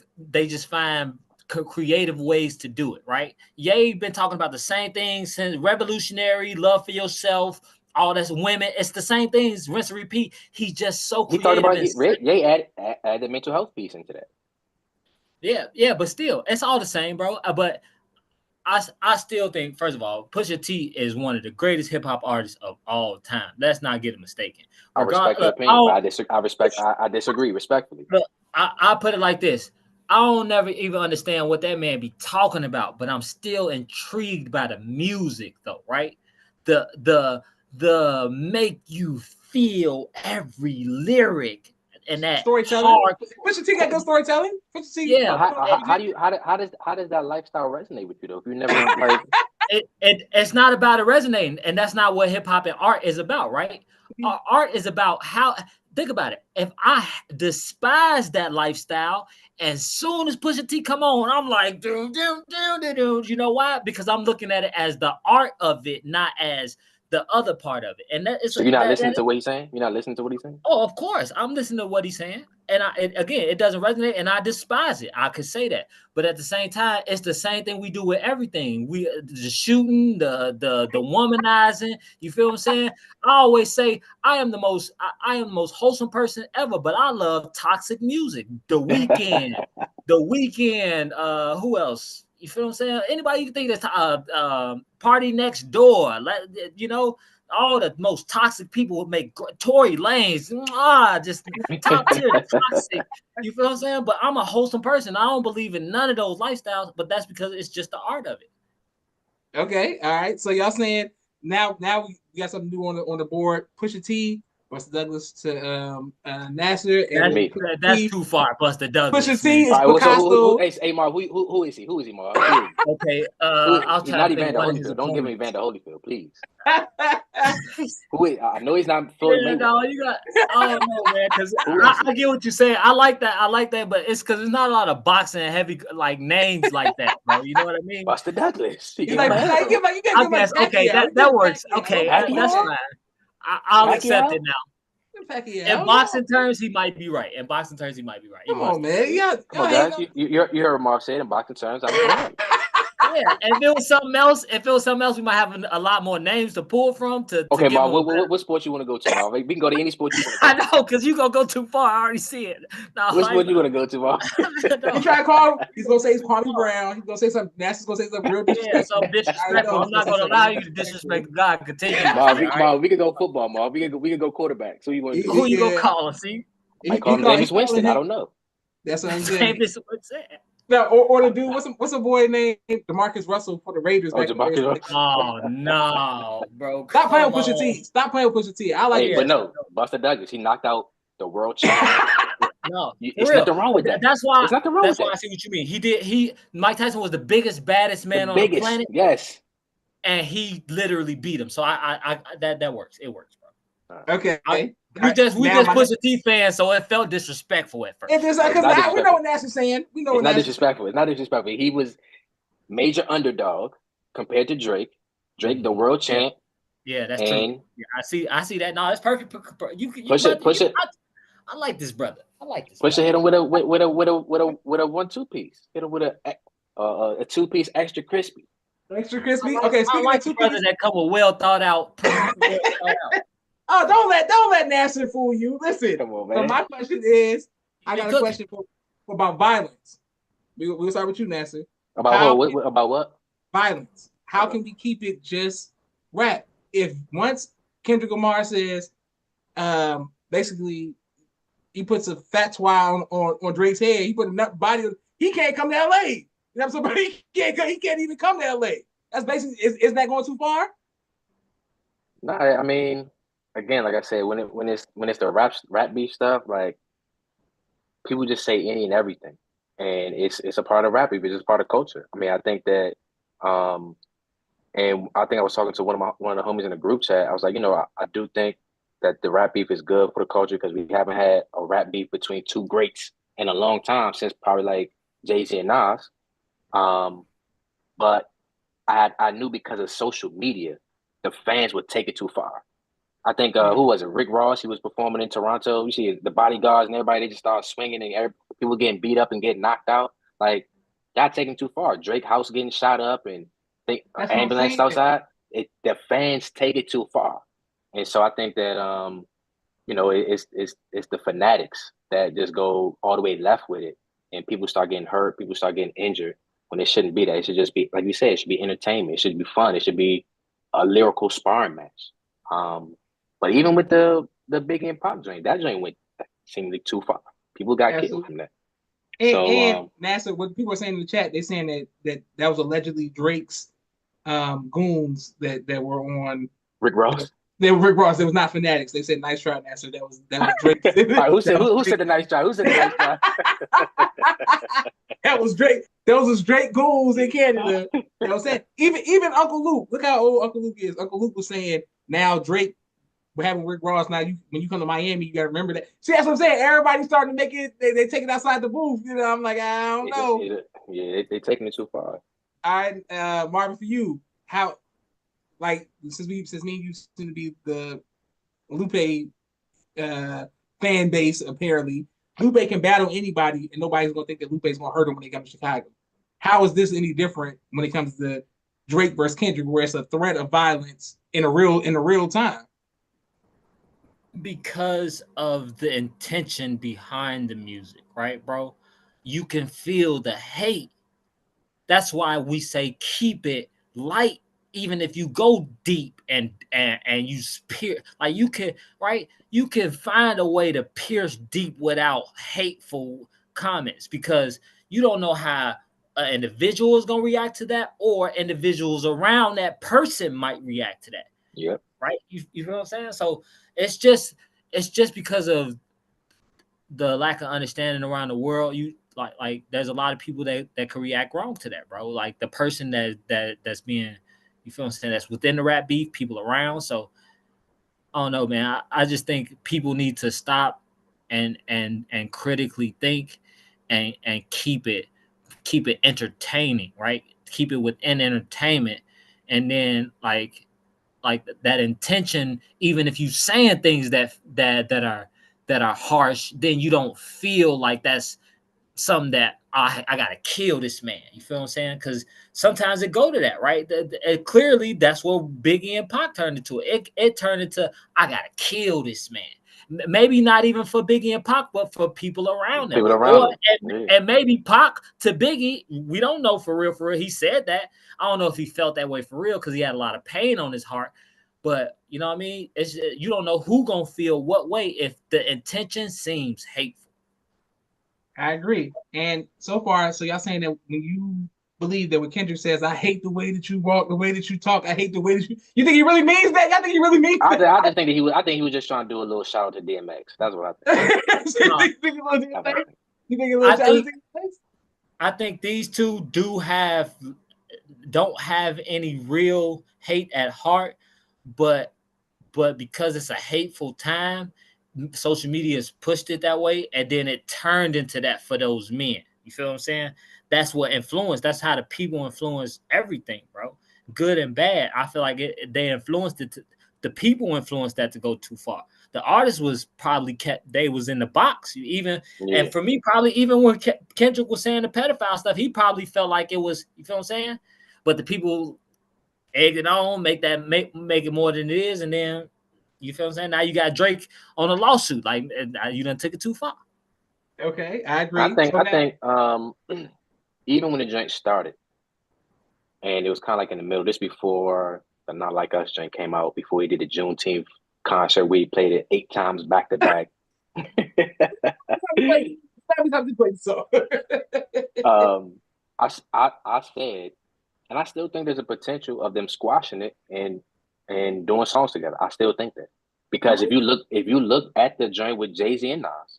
creative ways to do it, right? Ye been talking about the same thing since revolutionary, love for yourself, all that's women. It's the same things, rinse and repeat. He's just so creative. He talked about Ye add the mental health piece into that. Yeah, but still, it's all the same, bro. But I still think, first of all, Pusha T is one of the greatest hip hop artists of all time. Let's not get it mistaken. I respect your opinion, but I disagree respectfully. Look, I put it like this. I don't never even understand what that man be talking about, but I'm still intrigued by the music, though, right? The make you feel every lyric and that storytelling. Pusha T got good storytelling. Pusha T, yeah. How does that lifestyle resonate with you though? If you never like it's not about it resonating, and that's not what hip hop and art is about, right? Art is about how. Think about it. If I despise that lifestyle, as soon as Pusha T come on, I'm like, dude. You know why? Because I'm looking at it as the art of it, not as the other part of it. And that is so you're not listening to what he's saying? You're not listening to what he's saying? Oh, of course. I'm listening to what he's saying. And again, it doesn't resonate and I despise it. I could say that. But at the same time, it's the same thing we do with everything. The shooting, the womanizing, you feel what I'm saying? I always say I am the most wholesome person ever, but I love toxic music. The Weeknd, who else? You feel what I'm saying? Anybody you think that's Party Next Door, you know, all the most toxic people would make Tory Lanez, just top tier toxic. You feel what I'm saying? But I'm a wholesome person. I don't believe in none of those lifestyles, but that's because it's just the art of it. Okay, all right. So y'all saying now we got something new on the board. Pusha T, Buster Douglas to Nasser, and that's too far. Buster Douglas. Pusha T is right, Picasso. Hey, Mark, who is he? Who is he, Mark? Okay, I'll try to think Evander one of his Holyfield. Don't give me opponents. Evander Holyfield, please. Who is? I know he's not Floyd Mayweather. No, you got. I don't know, man. Because I get what you're saying. I like that, but it's because there's not a lot of boxing and heavy like names like that, bro. You know what I mean? Buster Douglas. He's like, you guess, okay, that works. Okay, that's fine. I'll accept it now. In boxing terms, he might be right. Come on, man. Come on, guys. You heard Mark say it in boxing terms. I'm correct. Yeah, and if it was something else, we might have a lot more names to pull from. Okay, Mark, what sport you want to go to, Mark? We can go to any sport you want to go to. I know, because you're going to go too far. I already see it. No, what sport you want to go to, Mark? He try to call him. He's going to say it's Kwame Brown. He's going to say something. Nasser's going to say something real disrespectful. Yeah, something disrespectful. I'm not going to allow you to disrespect the God. Continue. Mark, we can go football, Mark. We can go quarterback. So you want to do? Who you going to call? See? I call him Jameis Winston. I don't know. That's what I'm saying. Jameis Winston. No, or the dude, what's a boy named DeMarcus Russell for the Raiders? Oh no, bro! Stop playing with Pusha T. Stop playing with Pusha T. I like it. But no, Buster Douglas, he knocked out the world champion. No, it's nothing wrong with that. That's why. It's nothing wrong with that. I see what you mean. Mike Tyson was the biggest, baddest man on the planet. Yes, and he literally beat him. So that works. It works, bro. Okay. We just Pusha T fans, so it felt disrespectful at first. It's just like, because we know what Nash is saying. We know it's not disrespectful. It's not disrespectful. He was major underdog compared to Drake. Drake, the world champ. Yeah, that's true. Yeah, I see that. No, that's perfect. You push it. I like this brother. Pusha hit him with a 1-2 piece. Hit him with a 2-piece extra crispy. Extra crispy. Okay, I like the brothers that come with well thought out. Oh, don't let Nasser fool you. Listen, come on, man. So my question is, I got a question about violence. We'll start with you, Nasser. About what? Violence. How can we keep it just rap? If once Kendrick Lamar says, basically, he puts a fatwa on Drake's head, he put a nut body. He can't come to LA. You know what I'm saying? He can't even come to LA. That's basically isn't that going too far? No, I mean. Again, like I said, when it's the rap beef stuff, like people just say any and everything, and it's a part of rap beef. It's just part of culture. I mean, I think that, and I think I was talking to one of the homies in the group chat. I was like, I do think that the rap beef is good for the culture because we haven't had a rap beef between two greats in a long time since probably like Jay-Z and Nas. But I knew because of social media, the fans would take it too far. I think who was it? Rick Ross. He was performing in Toronto. You see the bodyguards and everybody. They just started swinging and people getting beat up and getting knocked out. Like that taking too far. Drake house getting shot up and ambulance outside. The fans take it too far, and so I think that it's the fanatics that just go all the way left with it, and people start getting hurt. People start getting injured when it shouldn't be that. It should just be like you said. It should be entertainment. It should be fun. It should be a lyrical sparring match. But even with the Big and Pop joint, that joint seemingly too far. People got killed from that. And Nasser, what people are saying in the chat, they're saying that was allegedly Drake's goons that were on Rick Ross. They were Rick Ross. They was not fanatics. They said nice try, Nasser. That was Drake. Right, who said the nice try? Who said the nice try? That was Drake. Those was Drake goons in Canada. You know what I'm saying? Even Uncle Luke. Look how old Uncle Luke is. Uncle Luke was saying now Drake. We're having Rick Ross now. When you come to Miami, you gotta remember that. See, that's what I'm saying. Everybody's starting to make it. They take it outside the booth. I'm like, I don't know. Yeah, they taking it too far. All right, Marvin, for you, how like since me and you seem to be the Lupe fan base, apparently Lupe can battle anybody, and nobody's gonna think that Lupe's gonna hurt him when they come to Chicago. How is this any different when it comes to Drake versus Kendrick, where it's a threat of violence in a real time? Because of the intention behind the music, right, bro? You can feel the hate. That's why we say keep it light, even if you go deep and you spear, like you can, right? You can find a way to pierce deep without hateful comments, because you don't know how an individual is going to react to that, or individuals around that person might react to that. Yep. Right? You know what I'm saying? So it's just because of the lack of understanding around the world. You like there's a lot of people that can react wrong to that, bro. Like the person that's being, you feel what I'm saying, that's within the rap beef, people around. So I don't know, man. I just think people need to stop and critically think and keep it entertaining, right? Keep it within entertainment, and then like that intention, even if you saying things that are harsh, then you don't feel like that's something that I gotta kill this man. You feel what I'm saying? Because sometimes it go to that, right? Clearly, that's what Biggie and Pac turned into. It turned into, I gotta kill this man. Maybe not even for Biggie and Pac, but for people around them. And maybe Pac to Biggie, we don't know for real. He said that. I don't know if he felt that way for real, because he had a lot of pain on his heart. But you know what I mean? You don't know who gonna feel what way if the intention seems hateful. I agree. And so far, so y'all saying that when you believe that when Kendrick says, I hate the way that you walk, the way that you talk, I hate the way that you think he really means that? I think he really means that. I just think that I think he was just trying to do a little shout out to DMX. That's what I think. I think these two don't have any real hate at heart, but because it's a hateful time, social media has pushed it that way, and then it turned into that for those men. You feel what I'm saying? That's what influenced. That's how the people influence everything, bro. Good and bad. I feel like they influenced it. The people influenced that to go too far. The artist was probably they was in the box. And for me, probably even when Kendrick was saying the pedophile stuff, he probably felt like it was. You feel what I'm saying? But the people egg it on, make it more than it is, and then you feel what I'm saying? Now you got Drake on a lawsuit. Like, you done took it too far. Okay, I agree. I think even when the joint started, and it was kind of like in the middle, this before the Not Like Us joint came out, before he did the Juneteenth concert where he played it 8 times back to back. I said, and I still think there's a potential of them squashing it and doing songs together. I still think that, because if you look at the joint with Jay-Z and Nas,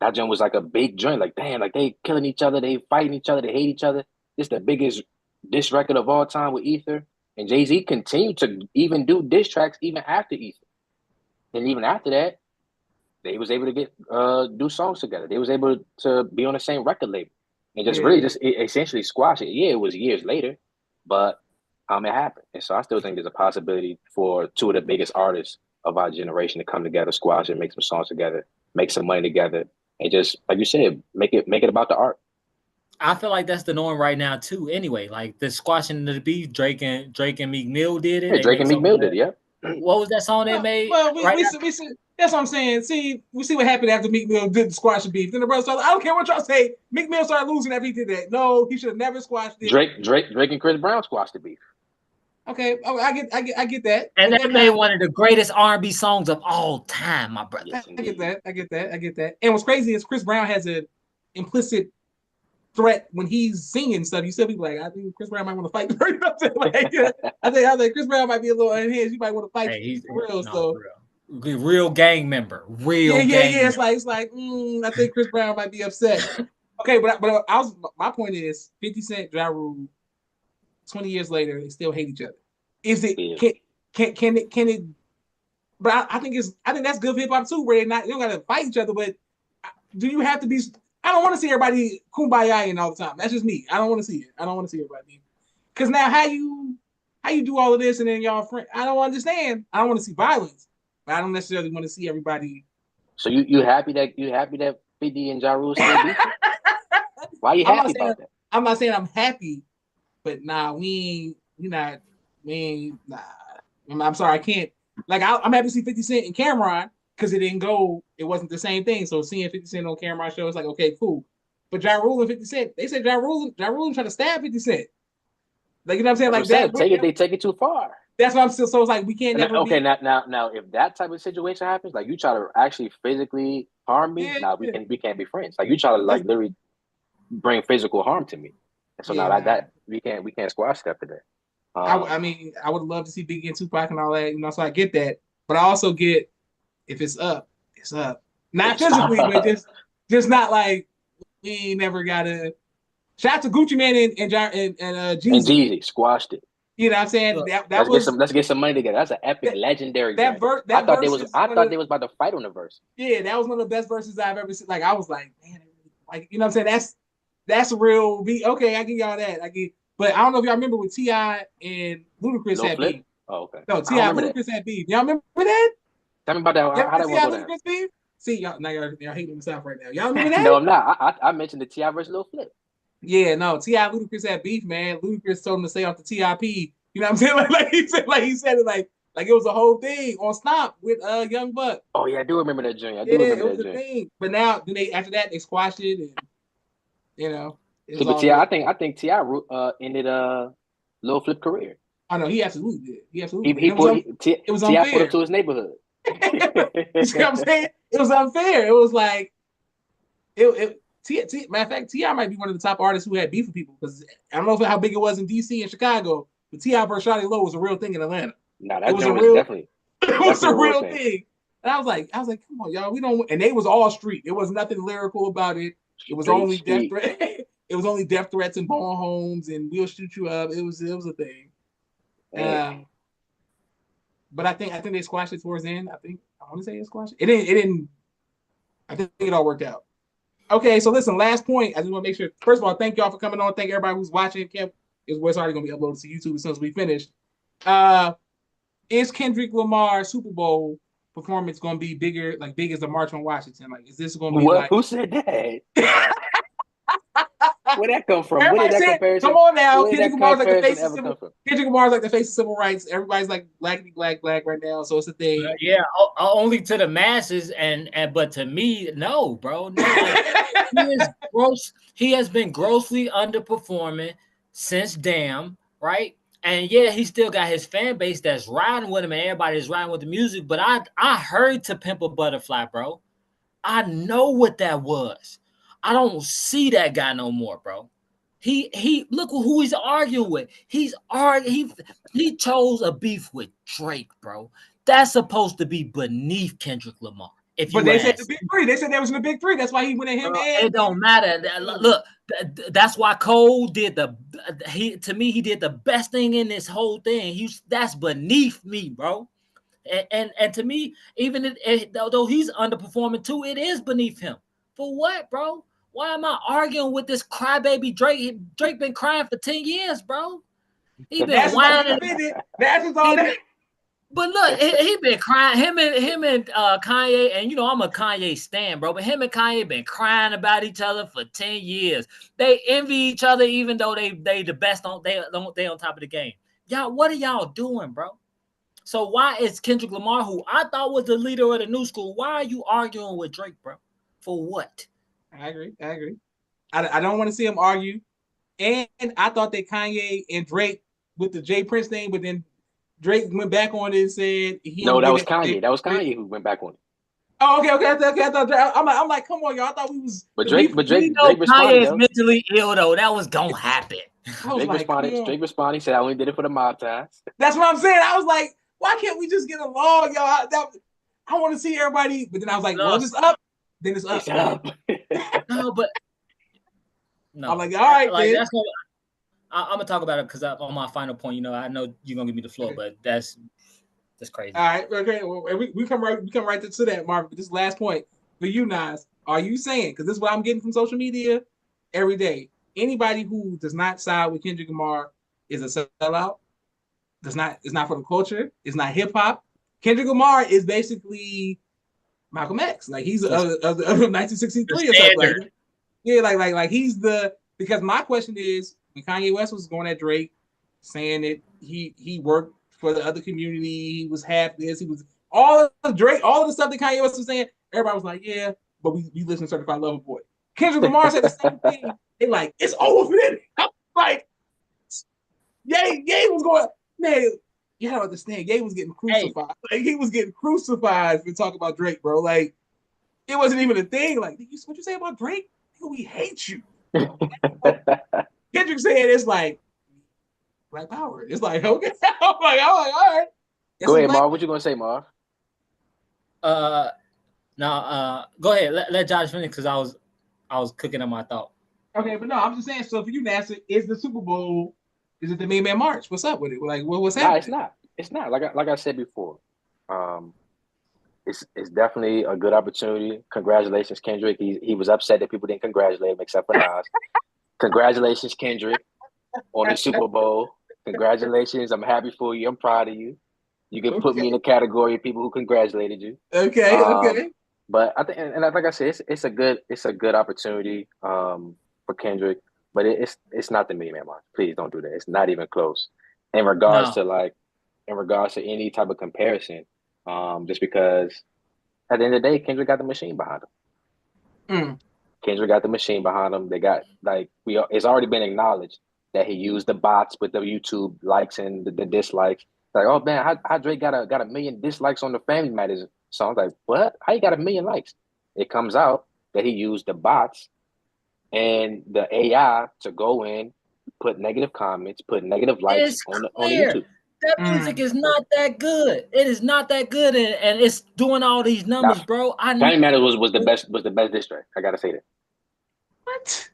that joint was like a big joint. Like, damn, like they killing each other, they fighting each other, they hate each other. This the biggest diss record of all time with Ether, and Jay-Z continued to even do diss tracks even after Ether, and even after that, they was able to get do songs together. They was able to be on the same record label and just essentially squash it. Yeah, it was years later, but it happened. And so I still think there's a possibility for two of the biggest artists of our generation to come together, squash it, make some songs together, make some money together, and just, like you said, make it about the art. I feel like that's the norm right now too. Anyway, like the squashing of the beef, Drake and Meek Mill did it. Yeah, Drake and Meek Mill did, yeah. What was that song they made? Well, we see, that's what I'm saying. See, we see what happened after Meek Mill did the squash of beef. Then the brother started, I don't care what y'all say. Meek Mill started losing after he did that. No, he should have never squashed it. Drake and Chris Brown squashed the beef. Okay, I get that. And that made one of the greatest R&B songs of all time, my brother. Yes, I get that. And what's crazy is Chris Brown has an implicit threat when he's singing stuff. You still be like, I think Chris Brown might want to fight. I think Chris Brown might be a little unhinged. You might want to fight for real. Real gang member. It's like I think Chris Brown might be upset. Okay, but my point is 50 Cent, Ja Rule, 20 years later, they still hate each other. Is it can it? But I think that's good for hip hop too, where they don't gotta fight each other. But do you have to be? I don't want to see everybody kumbaya all the time. That's just me. I don't want to see it. I don't want to see everybody. Because now, how you How you do all of this and then y'all friends? I don't understand. I don't want to see violence, but I don't necessarily want to see everybody. So you happy that 50 and Ja Rule still beefing? Why are you happy about that? I'm not saying I'm happy, but nah, I'm sorry, I can't. Like, I'm happy to see 50 Cent and Cameron because it wasn't the same thing. So seeing 50 Cent on Cameron's show, it's like, okay, cool. But Ja Rule and 50 Cent, they said Ja Rule trying to stab 50 Cent. Like, you know what I'm saying? Like that. They take it too far. That's what I'm still. So it's like we can't never. Okay, now, if that type of situation happens, like you try to actually physically harm me, we can't be friends. Like you try to like literally bring physical harm to me. And so now that we can't squash that today. I mean, I would love to see Biggie and Tupac and all that, so I get that. But I also get if it's up, it's up. Not physically, but just not like we ain't never gotta. Shout out to Gucci Mane and Jeezy. And Jeezy squashed it. You know what I'm saying? Let's get some money together. That's an epic, legendary. I thought they was about to fight on the verse. Yeah, that was one of the best verses I've ever seen. Like I was like, man, like you know what I'm saying? That's real. Okay, I give y'all that. But I don't know if y'all remember when T.I. and Ludacris had beef. Oh, okay. No, T.I. and Ludacris had beef. Y'all remember that? Tell me about that. How that T.I. went Ludacris beef? See, y'all hating the South right now. Y'all remember that? No, I'm not. I mentioned the T.I. versus Lil Flip. Yeah, no, T.I. and Ludacris had beef, man. Ludacris told him to stay off the T.I.P. You know what I'm saying? Like he said it like it was a whole thing on Stomp with Young Buck. Oh yeah, I do remember that joint. It was a thing. But now, after that they squashed it, and you know. But T.I., I think T.I. ended Lil Flip career. I know he absolutely did. He it was unfair. T.I. put him to his neighborhood. You see what I'm saying? It was unfair. It was like matter of fact, T.I. might be one of the top artists who had beef with people because I don't know how big it was in DC and Chicago, but T.I. versus Shawty Lo was a real thing in Atlanta. No, that was definitely it was a real thing. And I was like, come on, y'all, we don't. And they was all street. There was nothing lyrical about it. It was only death threat. It was only death threats and bomb homes and we'll shoot you up. It was a thing. But I think they squashed it towards the end. I want to say it squashed it. It didn't. I think it all worked out. Okay, so listen, last point. I just want to make sure. First of all, thank y'all for coming on. Thank everybody who's watching. His voice already going to be uploaded to YouTube as soon as we finish. Is Kendrick Lamar Super Bowl performance going to be big as the March on Washington? Like, is this going to be like? Who said that? Where'd that come from? Where did that comparison? Come on now, Kendrick Lamar's like the face of Kendrick Lamar's like the face of civil rights. Everybody's like black right now, so it's a thing. Yeah, only to the masses, but to me, no, bro. No. He has been grossly underperforming since Damn, right? And yeah, he still got his fan base that's riding with him, and everybody's riding with the music. But I heard To Pimp a Butterfly, bro. I know what that was. I don't see that guy no more, bro. He look who he's arguing with. He chose a beef with Drake, bro. That's supposed to be beneath Kendrick Lamar. But they said the big three. They said there was in the big three. That's why he went at him. It don't matter. Look, that's why Cole did he did the best thing in this whole thing. That's beneath me, bro. And to me, even though he's underperforming too, it is beneath him. For what, bro? Why am I arguing with this crybaby Drake? Drake been crying for 10 years, bro. He been whining. That's all that. But look, he been crying. Him and Kanye, and I'm a Kanye stan, bro. But him and Kanye been crying about each other for 10 years. They envy each other, even though they the best they on top of the game. Y'all, what are y'all doing, bro? So why is Kendrick Lamar, who I thought was the leader of the new school, why are you arguing with Drake, bro? For what? I agree. I don't want to see him argue. And I thought that Kanye and Drake with the Jay Prince thing, but then Drake went back on it and said no, that was Kanye. That was Kanye who went back on it. Oh, okay. I thought I'm like, come on, y'all. I thought we was. But Drake responded. Kanye is mentally ill though. That was gonna happen. Drake responded. He said, "I only did it for the mob ties." That's what I'm saying. I was like, why can't we just get along, y'all? I want to see everybody. But then I was like, well, it's up. Then it's up. No, but no. I'm like, all right, like, that's what I'm gonna talk about it because on my final point, I know you're gonna give me the floor, but that's crazy. All right, okay. Well, we come right to that, Marvin. But this last point for you, Nas, are you saying, because this is what I'm getting from social media every day, anybody who does not side with Kendrick Lamar is a sellout? it's not for the culture. It's not hip hop. Kendrick Lamar is basically Malcolm X. Like he's of 1963 or something like that. Yeah, like he's the, because my question is, when Kanye West was going at Drake, saying that he worked for the other community, he was half this, he was all of Drake, all of the stuff that Kanye West was saying, everybody was like, yeah, but we listen to Certified Lover Boy. Kendrick Lamar said the same thing. They like, it's over for I'm like, Ye was going, man, you don't understand. Ye was getting crucified. Hey. Like he was getting crucified for talking about Drake, bro. Like it wasn't even a thing. Like, what you say about Drake? We hate you. Kendrick said it's like Black Power. It's like, okay. I'm like, all right. Go ahead, Marv. What you gonna say, Marv? Go ahead. Let Josh finish because I was cooking on my thought. Okay, but no, I'm just saying. So for you, NASA, is the Super Bowl? Is it the Million Man March? What's up with it? Like, what's happening? Nah, it's not. It's not. Like I said before, it's definitely a good opportunity. Congratulations, Kendrick. He was upset that people didn't congratulate him except for Nas. Congratulations, Kendrick, on the Super Bowl. Congratulations. I'm happy for you. I'm proud of you. You can put me in the category of people who congratulated you. Okay. But I think, and like I said, it's a good opportunity for Kendrick. But it's not the Million Man March. Please don't do that. It's not even close. In regards to any type of comparison, just because at the end of the day, Kendrick got the machine behind him. Kendrick got the machine behind him. They got it's already been acknowledged that he used the bots with the YouTube likes and the dislikes. Like, oh man, how Drake got a million dislikes on the Family Matters song? Like, what? How you got a million likes? It comes out that he used the bots and the AI to go in, put negative comments, put negative likes on the YouTube. That music is not that good. It is not that good, and it's doing all these numbers, bro. Family Matters was the best diss track. I gotta say that. What?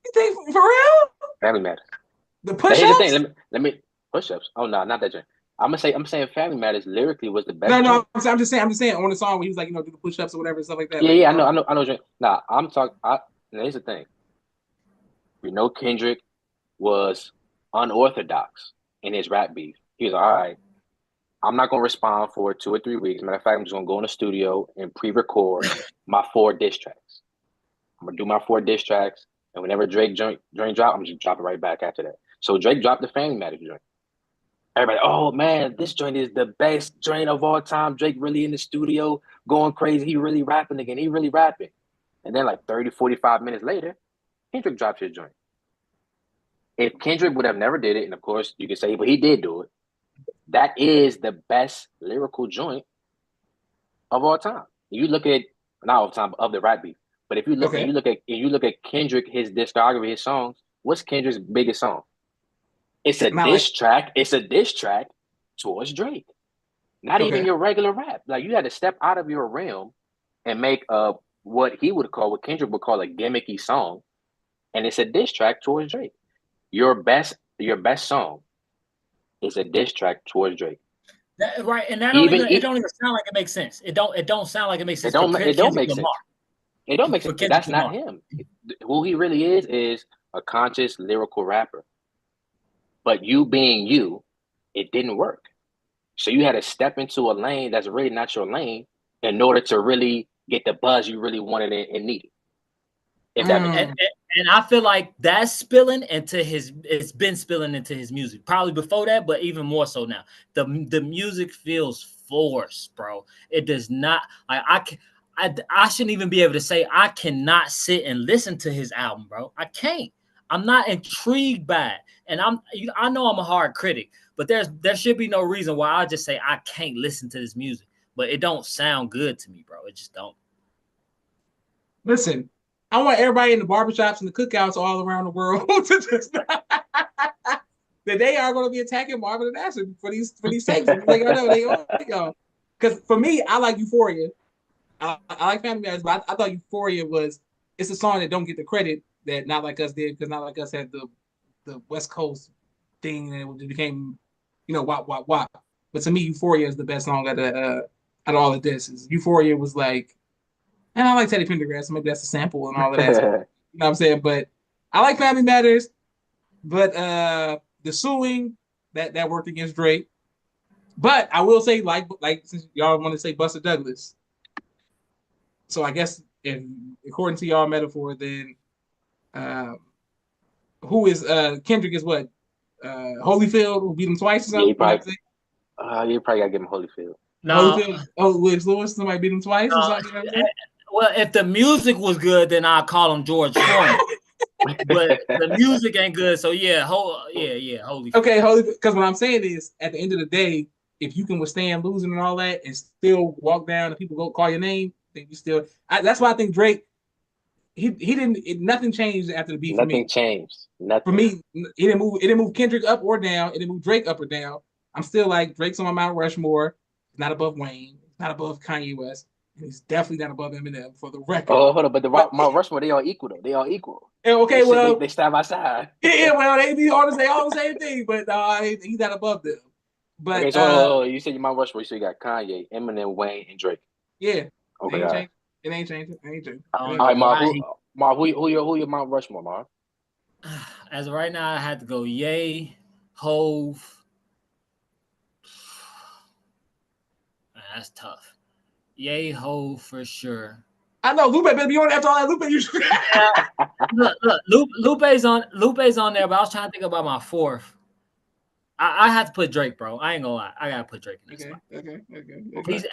You think for real? Family Matters. The push-ups? Here's the thing. Let me push-ups. Oh no, not that joint. I'm saying Family Matters lyrically was the best. No, I'm just saying on the song where he was like, do the push-ups or whatever, stuff like that. Yeah, I know. Nah, I'm talking. Here's the thing. Kendrick was unorthodox in his rap beef. He was like, all right, I'm not gonna respond for 2 or 3 weeks. Matter of fact, I'm just gonna go in the studio and pre-record my 4 diss tracks. I'm gonna do my 4 diss tracks, and whenever Drake drop, I'm just drop it right back after that. So Drake dropped the Family Matters joint. Everybody, oh man, this joint is the best joint of all time. Drake really in the studio going crazy. He really rapping again. He really rapping. And then like 30, 45 minutes later, Kendrick drops his joint. If Kendrick would have never did it, and of course you can say, but he did do it, that is the best lyrical joint of all time. You look at, not all time, but of the rap beef. But if you look at Kendrick, his discography, his songs, what's Kendrick's biggest song? It's a diss track. It's a diss track towards Drake. Not even your regular rap. Like you had to step out of your realm and make what Kendrick would call a gimmicky song, and it's a diss track towards Drake. Your best song is a diss track towards Drake. Right, and it don't even sound like it makes sense. It don't sound like it makes sense. It don't make sense. It don't make sense. That's not him. Who he really is a conscious lyrical rapper. But you being you, it didn't work. So you had to step into a lane that's really not your lane in order to really get the buzz you really wanted and needed. If that makes sense. And I feel like that's spilling into it's been spilling into his music. Probably before that, but even more so now. The music feels forced, bro. It does not, like I shouldn't even be able to say I cannot sit and listen to his album, bro. I can't. I'm not intrigued by it. And I know I'm a hard critic, but there should be no reason why I just say I can't listen to this music. But it don't sound good to me, bro. It just don't. Listen, I want everybody in the barbershops and the cookouts all around the world to just that they are going to be attacking Marvin and Asher for these tapes. Like, I know they are. Because for me, I like Euphoria. I like Family Matters, but I thought Euphoria it's a song that don't get the credit that Not Like Us did, because Not Like Us had the West Coast thing and it became, wop, wop, wop. But to me, Euphoria is the best song out of all of this. Euphoria was like, and I like Teddy Pendergrass, so maybe that's a sample and all of that. You know what I'm saying? But I like Family Matters, but the suing, that worked against Drake. But I will say, like since y'all want to say Buster Douglas, so I guess if according to y'all metaphor, then who is Kendrick is what Holyfield who beat him twice or something? You probably gotta give him Holyfield. No, Holyfield, Willis Lewis, somebody beat him twice or something. Well, if the music was good, then I'd call him George Foreman. But the music ain't good, so yeah, Holyfield. Okay, Holyfield. Because what I'm saying is, at the end of the day, if you can withstand losing and all that, and still walk down and people go call your name, then you still. That's why I think Drake. He didn't. Nothing changed after the beat. Nothing changed. Nothing. For me, it didn't move. It didn't move Kendrick up or down. It didn't move Drake up or down. I'm still like Drake's on my Mount Rushmore. He's not above Wayne. He's not above Kanye West. And he's definitely not above Eminem for the record. Oh, hold on, but the Mount Rushmore, they all equal though. They all equal. Okay, they stand by side. Yeah, well, they be all the same thing, but he's not above them. But okay, so you said your Mount Rushmore. You said you got Kanye, Eminem, Wayne, and Drake. Yeah. Okay. It ain't changing. All right, Marv, who your Mount Rushmore, Marv? As of right now, I had to go Ye, Hove. That's tough. Ye, Hove for sure. I know Lupe better be on after all that. Lupe, you should. Look, Lupe's on there, but I was trying to think about my fourth. I have to put Drake, bro. I ain't gonna lie. I gotta put Drake in this spot. Okay.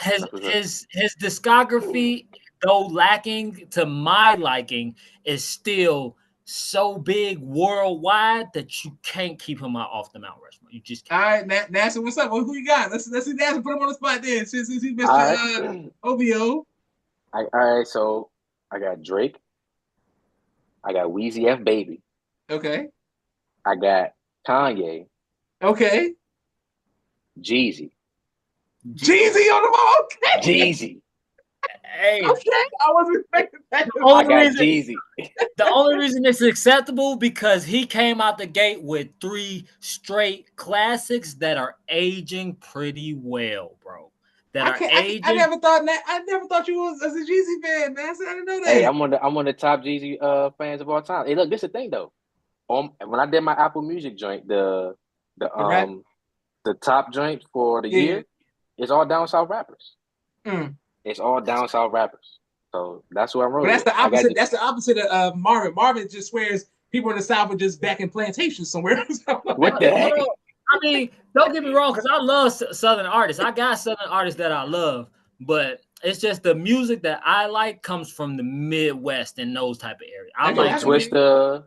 His discography, though lacking to my liking, is still so big worldwide that you can't keep him off the Mount Rushmore. You just can't. All right, NASA, what's up? Well, who you got? Let's see NASA. Put him on the spot then. Since he's Mr. OVO. All right, so I got Drake. I got Weezy F Baby. Okay. I got Kanye. Okay. Jeezy on the ball. Okay. Jeezy. Hey, okay. I wasn't expecting that. I got Jeezy. The only reason it's acceptable because he came out the gate with 3 straight classics that are aging pretty well, bro. I never thought you was as a Jeezy fan, man. I didn't know that. Hey, I'm one of the top Jeezy fans of all time. Hey, look, this is the thing though. When I did my Apple Music joint, the top joint for the year, it's all down south rappers. It's all down south rappers. So that's what I'm rolling. But that's the opposite. That's the opposite of Marvin. Marvin just swears people in the South are just back in plantations somewhere. What the heck? I mean, don't get me wrong, because I love Southern artists. I got Southern artists that I love, but it's just the music that I like comes from the Midwest and those type of areas. I like Twista,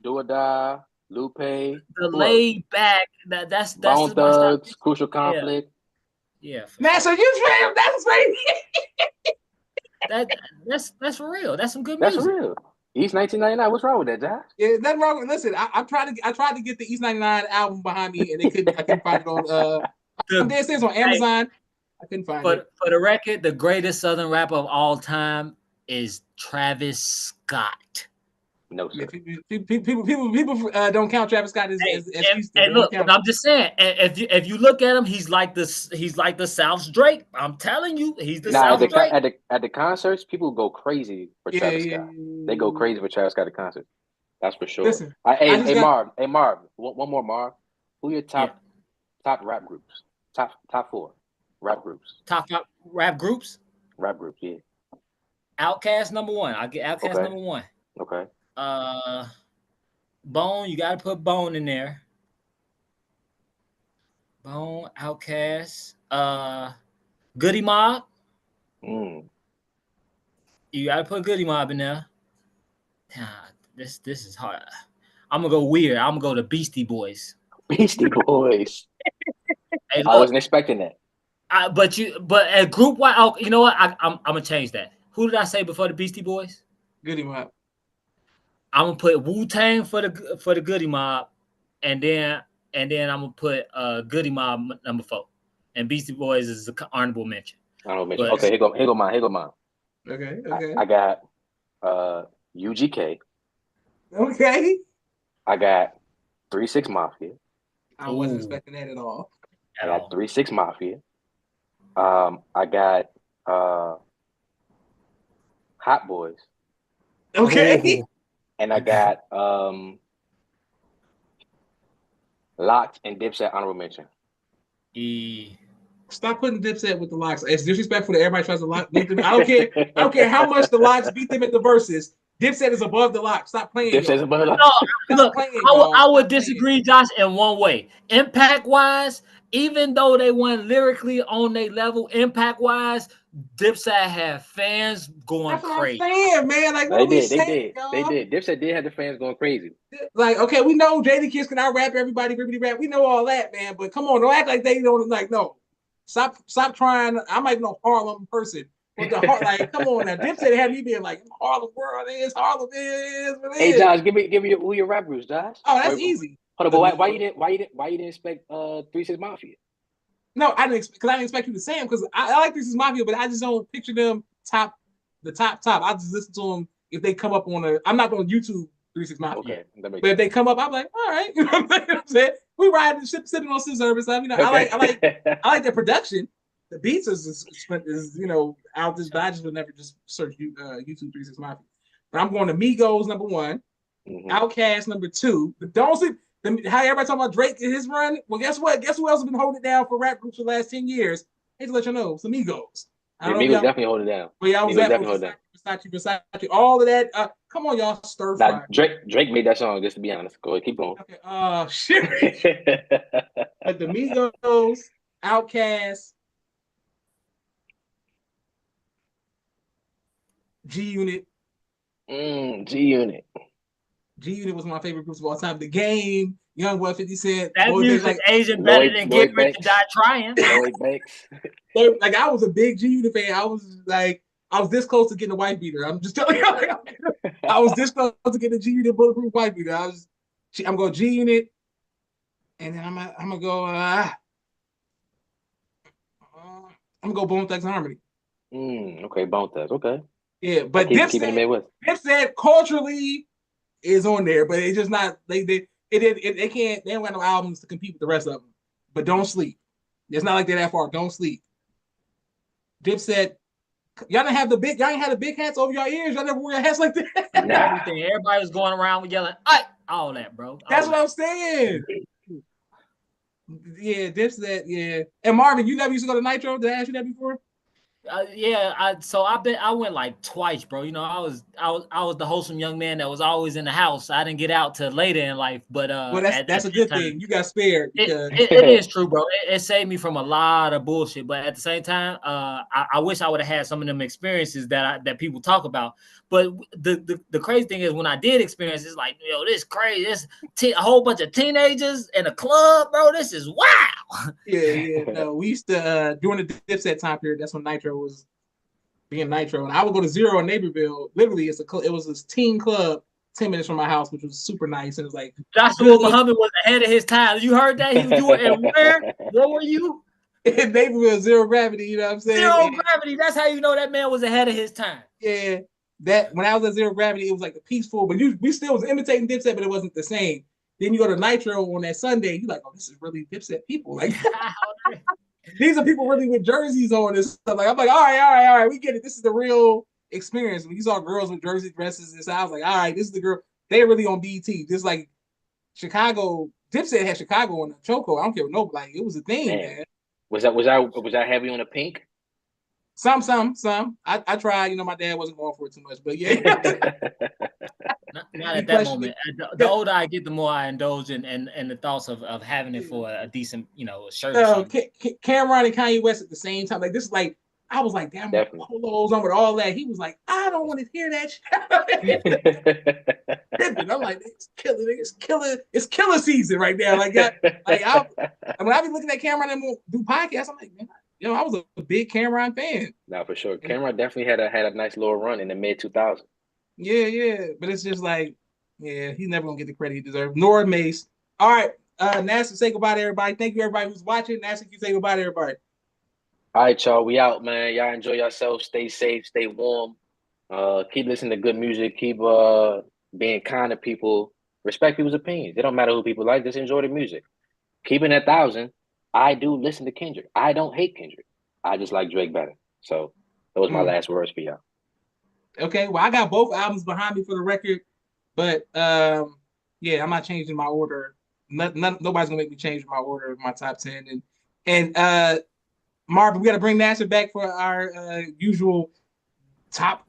Do or Die, Lupe, the laid back. That's Bone Thugs, Crucial Conflict. Yeah. NASA, you that's right. That's for real. That's some good music. That's real. East 1999. What's wrong with that, Josh? Yeah, nothing wrong with. Listen, I tried to get the East 99 album behind me, and I couldn't find it on. It says on Amazon. I couldn't find it. For the record, the greatest Southern rapper of all time is Travis Scott. No, sir. Yeah, people don't count Travis Scott as Houston. And look, I'm just saying, if you look at him, he's like the South's Drake. I'm telling you, he's the South's Drake. At the concerts, people go crazy for Travis Scott. They go crazy for Travis Scott at concerts. That's for sure. Listen, Marv, one more, Marv. Who are your top rap groups? Top 4 rap groups. Top 5 rap groups? Rap groups, yeah. Outkast number 1. I'll get Outkast number 1. Okay. Bone, you gotta put Bone in there. Bone, Outkast, Goody Mob. You gotta put Goody Mob in there. This is hard. I'm gonna go weird. I'm gonna go to Beastie Boys. Beastie Boys. Hey, look, I wasn't expecting that. But at group wide, oh, you know what? I'm gonna change that. Who did I say before the Beastie Boys? Goody Mob. I'm gonna put Wu-Tang for the Goody Mob, and then I'm gonna put Goody Mob number 4, and Beastie Boys is an honorable mention. Okay, here go mine. Okay. I got UGK. Okay. I got 3 6 Mafia. I wasn't expecting that at all. I got 3 6 Mafia. I got Hot Boys. Okay. And I got Lox and Dipset honorable mention. Stop putting Dipset with the Lox. It's disrespectful that everybody tries to beat them. I don't care. I don't care how much the Lox beat them at the verses. Dipset is above the Lox. Stop playing. Dipset's above the Lox. No, look, I would disagree, Josh, in one way. Impact wise, even though they weren't lyrically on their level, impact wise, Dipset had fans going crazy. That's what I'm saying, man. Like, what they did. Dipset did have the fans going crazy. Like, okay, we know Jada Kiss can out rap everybody, ribbity rap. We know all that, man. But come on, don't act like they don't. Like, no, stop trying. I'm like no Harlem person. But like, come on now, Dipset had me being like Harlem world is Harlem is. Hey, Josh, give me who your rap groups, Josh. Oh, that's easy. Hold on, but why you didn't expect 3 6 Mafia? No, I didn't expect you to say them because I like 3 6 Mafia, but I just don't picture them top. I just listen to them if they come up on a. I'm not going to YouTube 3 6 Mafia. Okay, but if they come up, I'm like, all right, you know what I'm saying? We ride the ship sitting on scissors and stuff. You know, okay. I like the production. The beats is you know out this, but I just would never just search YouTube 3 6 Mafia. But I'm going to Migos number 1, Outkast number 2. But don't see how everybody talking about Drake and his run. Well, guess what? Guess who else has been holding it down for rap groups for the last 10 years? I hate to let you know, it's the Migos. Migos definitely holding it down. Well, y'all was Versace, all of that. Come on, y'all, stir fry. Drake made that song. Just to be honest, go ahead, keep going. Okay. Oh shit. But the Migos, Outkast, G-Unit. G-Unit. G-Unit was my favorite group of all time. The Game, Youngboy, 50 Cent. That music like Asian better than Get Rich or Die Trying. Like, I was a big G-Unit fan. I was this close to getting a white beater. I'm just telling you. I was this close to getting a G-Unit bulletproof white beater. I'm going G-Unit. And then I'm going to go, I'm going to go Bone Thugs Harmony. Okay, Bone Thugs. Okay. Yeah, but Dipset culturally is on there, but it's just not they can't, they don't have no albums to compete with the rest of them. But don't sleep. It's not like they're that far. Don't sleep. Dipset, y'all didn't have the big hats over your ears. Y'all never wore hats like that. Everything. Everybody was going around yelling, all that, bro. That's what I'm saying. Yeah, Dipset, yeah. And Marvin, you never used to go to Nitro? Did I ask you that before? I went like twice, bro. You know, I was the wholesome young man that was always in the house. I didn't get out till later in life, but well, that's a good thing. You got spared. It is true, bro. It saved me from a lot of bullshit. But at the same time, I wish I would have had some of them experiences that people talk about. But the crazy thing is when I did experience, it's like, yo, this is crazy. This a whole bunch of teenagers in a club, bro. This is wow. Yeah. No, we used to during the Dipset time period. That's when Nitro was being Nitro, and I would go to Zero in Naperville. Literally, it was this teen club 10 minutes from my house, which was super nice. And it was like Joshua Muhammad was ahead of his time. You heard that? You were and where? What were you? In Naperville, Zero Gravity. You know what I'm saying? Zero Gravity. That's how you know that man was ahead of his time. Yeah. That when I was at Zero Gravity, it was like the peaceful, but we still was imitating Dipset, but it wasn't the same. Then you go to Nitro on that Sunday, you're like, oh, this is really Dipset people. Like these are people really with jerseys on and stuff. Like I'm like, all right, we get it. This is the real experience. When you saw girls with jersey dresses and stuff, I was like, all right, this is the girl. They're really on BET. Just like Chicago, Dipset had Chicago on the chokehold. I don't care what nobody. Like it was a thing, man. Was that heavy on the pink? Some. I tried. You know, my dad wasn't going for it too much, but yeah. not at that moment. The older I get, the more I indulge in the thoughts of having it for a decent, shirt. Cameron and Kanye West at the same time. Like this, like I was like, damn, polos on with all that. He was like, I don't want to hear that shit. I'm like, it's killer season right now. Like when I be looking at Cameron and do podcasts, I'm like, man. I was a big Cameron fan. No, for sure. Cameron definitely had a nice little run in the mid 2000s. Yeah. But it's just like, he's never gonna get the credit he deserves. Nor Mace. All right, Nasty, say goodbye to everybody. Thank you, everybody who's watching. Nasty, you say goodbye to everybody. All right, y'all. We out, man. Y'all enjoy yourselves. Stay safe. Stay warm. Keep listening to good music. Keep being kind to people. Respect people's opinions. It don't matter who people like. Just enjoy the music. Keeping it 1,000. I do listen to Kendrick. I don't hate Kendrick. I just like Drake better. So those are my last words for y'all. Okay, well, I got both albums behind me for the record, but I'm not changing my order nobody's gonna make me change my order of my top 10. And Marvin, we got to bring Nasser back for our usual top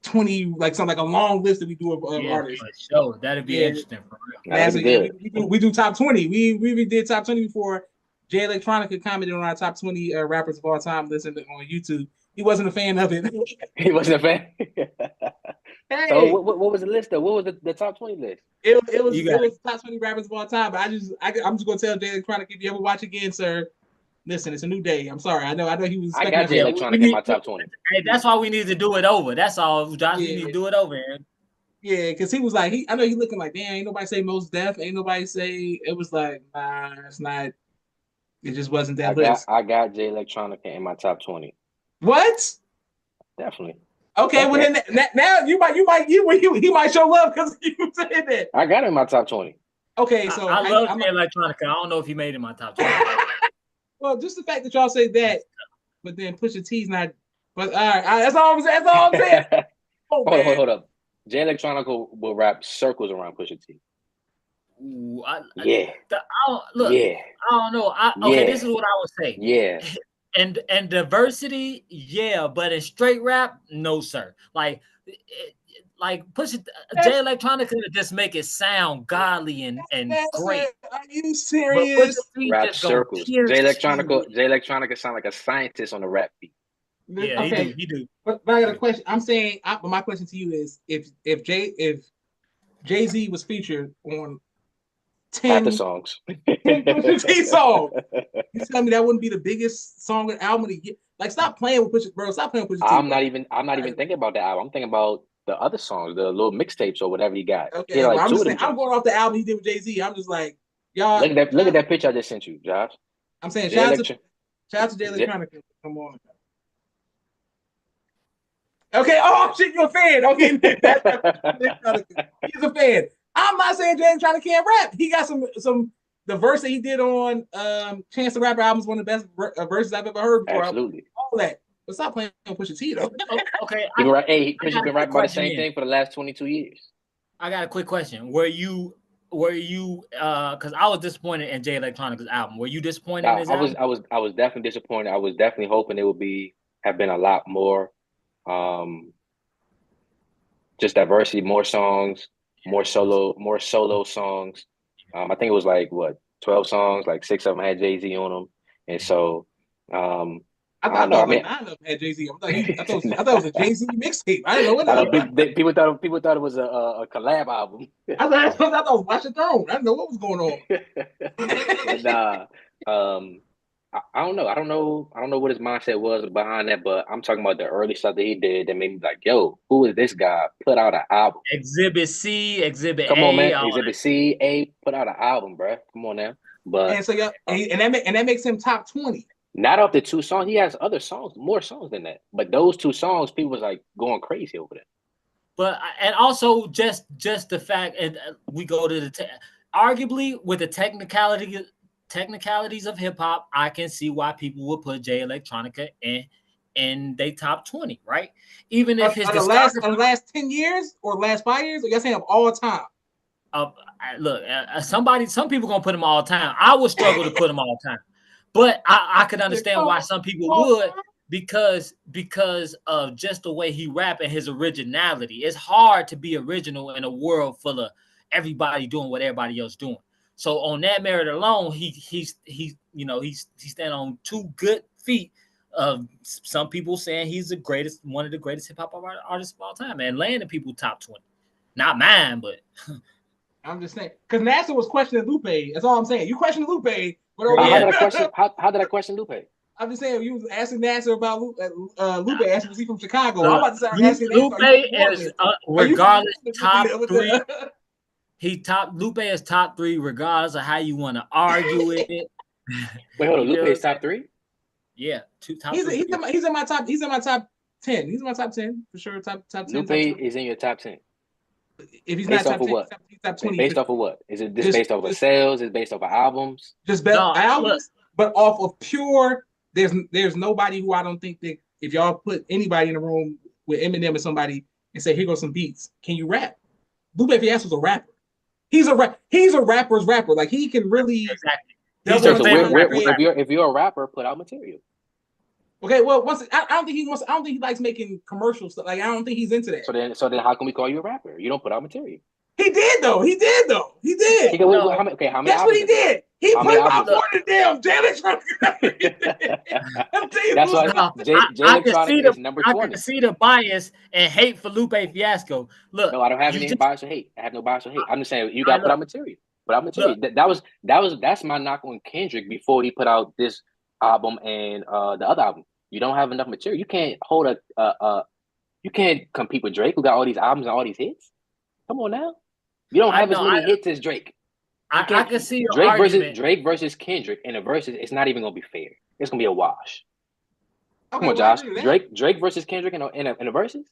20, like something like a long list that we do of artists. For sure. That'd be interesting for real. Nasser, we do top 20. We even did top 20 before. Jay Electronica commented on our top 20 rappers of all time listened on YouTube. He wasn't a fan of it. He wasn't a fan. Hey. So what was the list though? What was the top 20 list? It was top 20 rappers of all time. But I'm just gonna tell Jay Electronica, if you ever watch again, sir, listen, it's a new day. I'm sorry. I know he was. I got Jay Electronica in my top 20. Hey, that's why we need to do it over. That's all, Josh. We need to do it over, man. Yeah, because he was like, I know he looking like, damn, ain't nobody say Mos Def, ain't nobody say. It was like, nah, it's not. It just wasn't that list. I got Jay Electronica in my top 20. What? Definitely. Okay, well then now he might show love because you said that. I got him in my top 20. Okay, so I love Jay Electronica. I don't know if he made it in my top 20. Well, just the fact that y'all say that, but then Pusha T's not. But all right, that's all I'm saying. Hold up. Jay Electronica will wrap circles around Pusha T. Ooh, I don't know. This is what I would say. Yeah. And diversity, yeah, but in straight rap, no, sir. Like Pusha Jay Electronica just make it sound godly and great. Are you serious? Rap circles. Jay Electronica sound like a scientist on the rap beat. Yeah, okay. He do. But I got a question. I'm saying, my question to you is, if Jay-Z was featured on 10 the songs, 10 Pusha T songs, you tell me that wouldn't be the biggest song and album of the year? Like, stop playing with Pusha, bro. Stop playing with Pusha T. I'm not even thinking about the album. I'm thinking about the other songs, the little mixtapes or whatever he got. Okay, well, I'm going off the album he did with Jay-Z. I'm just like, y'all. Look at that picture I just sent you, Josh. I'm saying, shout out to Jay Electronica. Come on. Okay. Oh shit, you're a fan. Okay, he's a fan. I'm not saying Jay Electronica can't rap. He got some. The verse that he did on Chance the Rapper album is one of the best verses I've ever heard before. Absolutely. All that. But stop playing Pusha T though. Okay. Pusha's been rapping about the same thing for the last 22 years. I got a quick question. Were you because I was disappointed in Jay Electronica's album. Were you disappointed in his album? I was definitely disappointed. I was definitely hoping it would have been a lot more just diversity, more songs, more solo songs. I think it was like 12 songs, like 6 of them had Jay-Z on them. And so I thought 9 of them had Jay-Z. I thought it was a Jay-Z mixtape. I didn't know what people thought it was a collab album. I thought it was Watch the Throne. I didn't know what was going on. I don't know. I don't know what his mindset was behind that, but I'm talking about the early stuff that he did that made me like, yo, who is this guy? Put out an album. Exhibit C, Exhibit Come A. on, man. Exhibit C, A, put out an album, bro. Come on now. But and so that makes him top 20. Not off the 2 songs. He has other songs, more songs than that. But those 2 songs, people was like going crazy over them. But and also just the fact, and we go to the arguably with the technicalities of hip hop, I can see why people would put Jay Electronica in they top 20, right? Even if his the last 10 years or last 5 years, or y'all saying of all time? Look, some people gonna put him all time. I would struggle to put him all time, but I could understand why some people would, because of just the way he rap and his originality. It's hard to be original in a world full of everybody doing what everybody else doing. So on that merit alone, he stand on 2 good feet of some people saying he's one of the greatest hip hop artists of all time, and landing people top 20. Not mine, but I'm just saying, because Nasser was questioning Lupe. That's all I'm saying. You questioned Lupe, but how did I question Lupe? I'm just saying, you was asking Nasser about Lupe. Lupe asked was he from Chicago. I'm about to start asking Lupe is regardless top 3. Lupe is top 3 regardless of how you want to argue it. Wait, hold on. Lupe is top 3? Yeah, top 3. He's in my top 10. He's in my top 10 for sure. Top 10. Lupe is in your top 10. If he's based not top 10, what? He's top 20. Based off of what? Is it based off of sales? Is it based off of albums? Just albums, but off of pure. There's nobody who I don't think that if y'all put anybody in the room with Eminem or somebody and say, here goes some beats, can you rap? Lupe Fiasco was a rapper. He's a rapper's rapper. Like he can really exactly. If you're a rapper, put out material. Okay, well, I don't think he likes making commercial stuff. Like I don't think he's into that. So then, how can we call you a rapper? You don't put out material. He did though. He did. How many That's what he did. He put out more than damn Jay-Electronica. That's why Jay-Electronica is number 20. I can see the bias and hate for Lupe Fiasco. Look, no, I don't have any bias or hate. I have no bias or hate. I'm just saying you got to put out material. Put out material. That's my knock on Kendrick before he put out this album and the other album. You don't have enough material. You can't hold you can't compete with Drake, who got all these albums and all these hits. Come on now. You don't have as many hits as Drake. I can see Drake versus Kendrick in a versus. It's not even gonna be fair. It's gonna be a wash. Okay, come on, Josh. Drake versus Kendrick in a versus.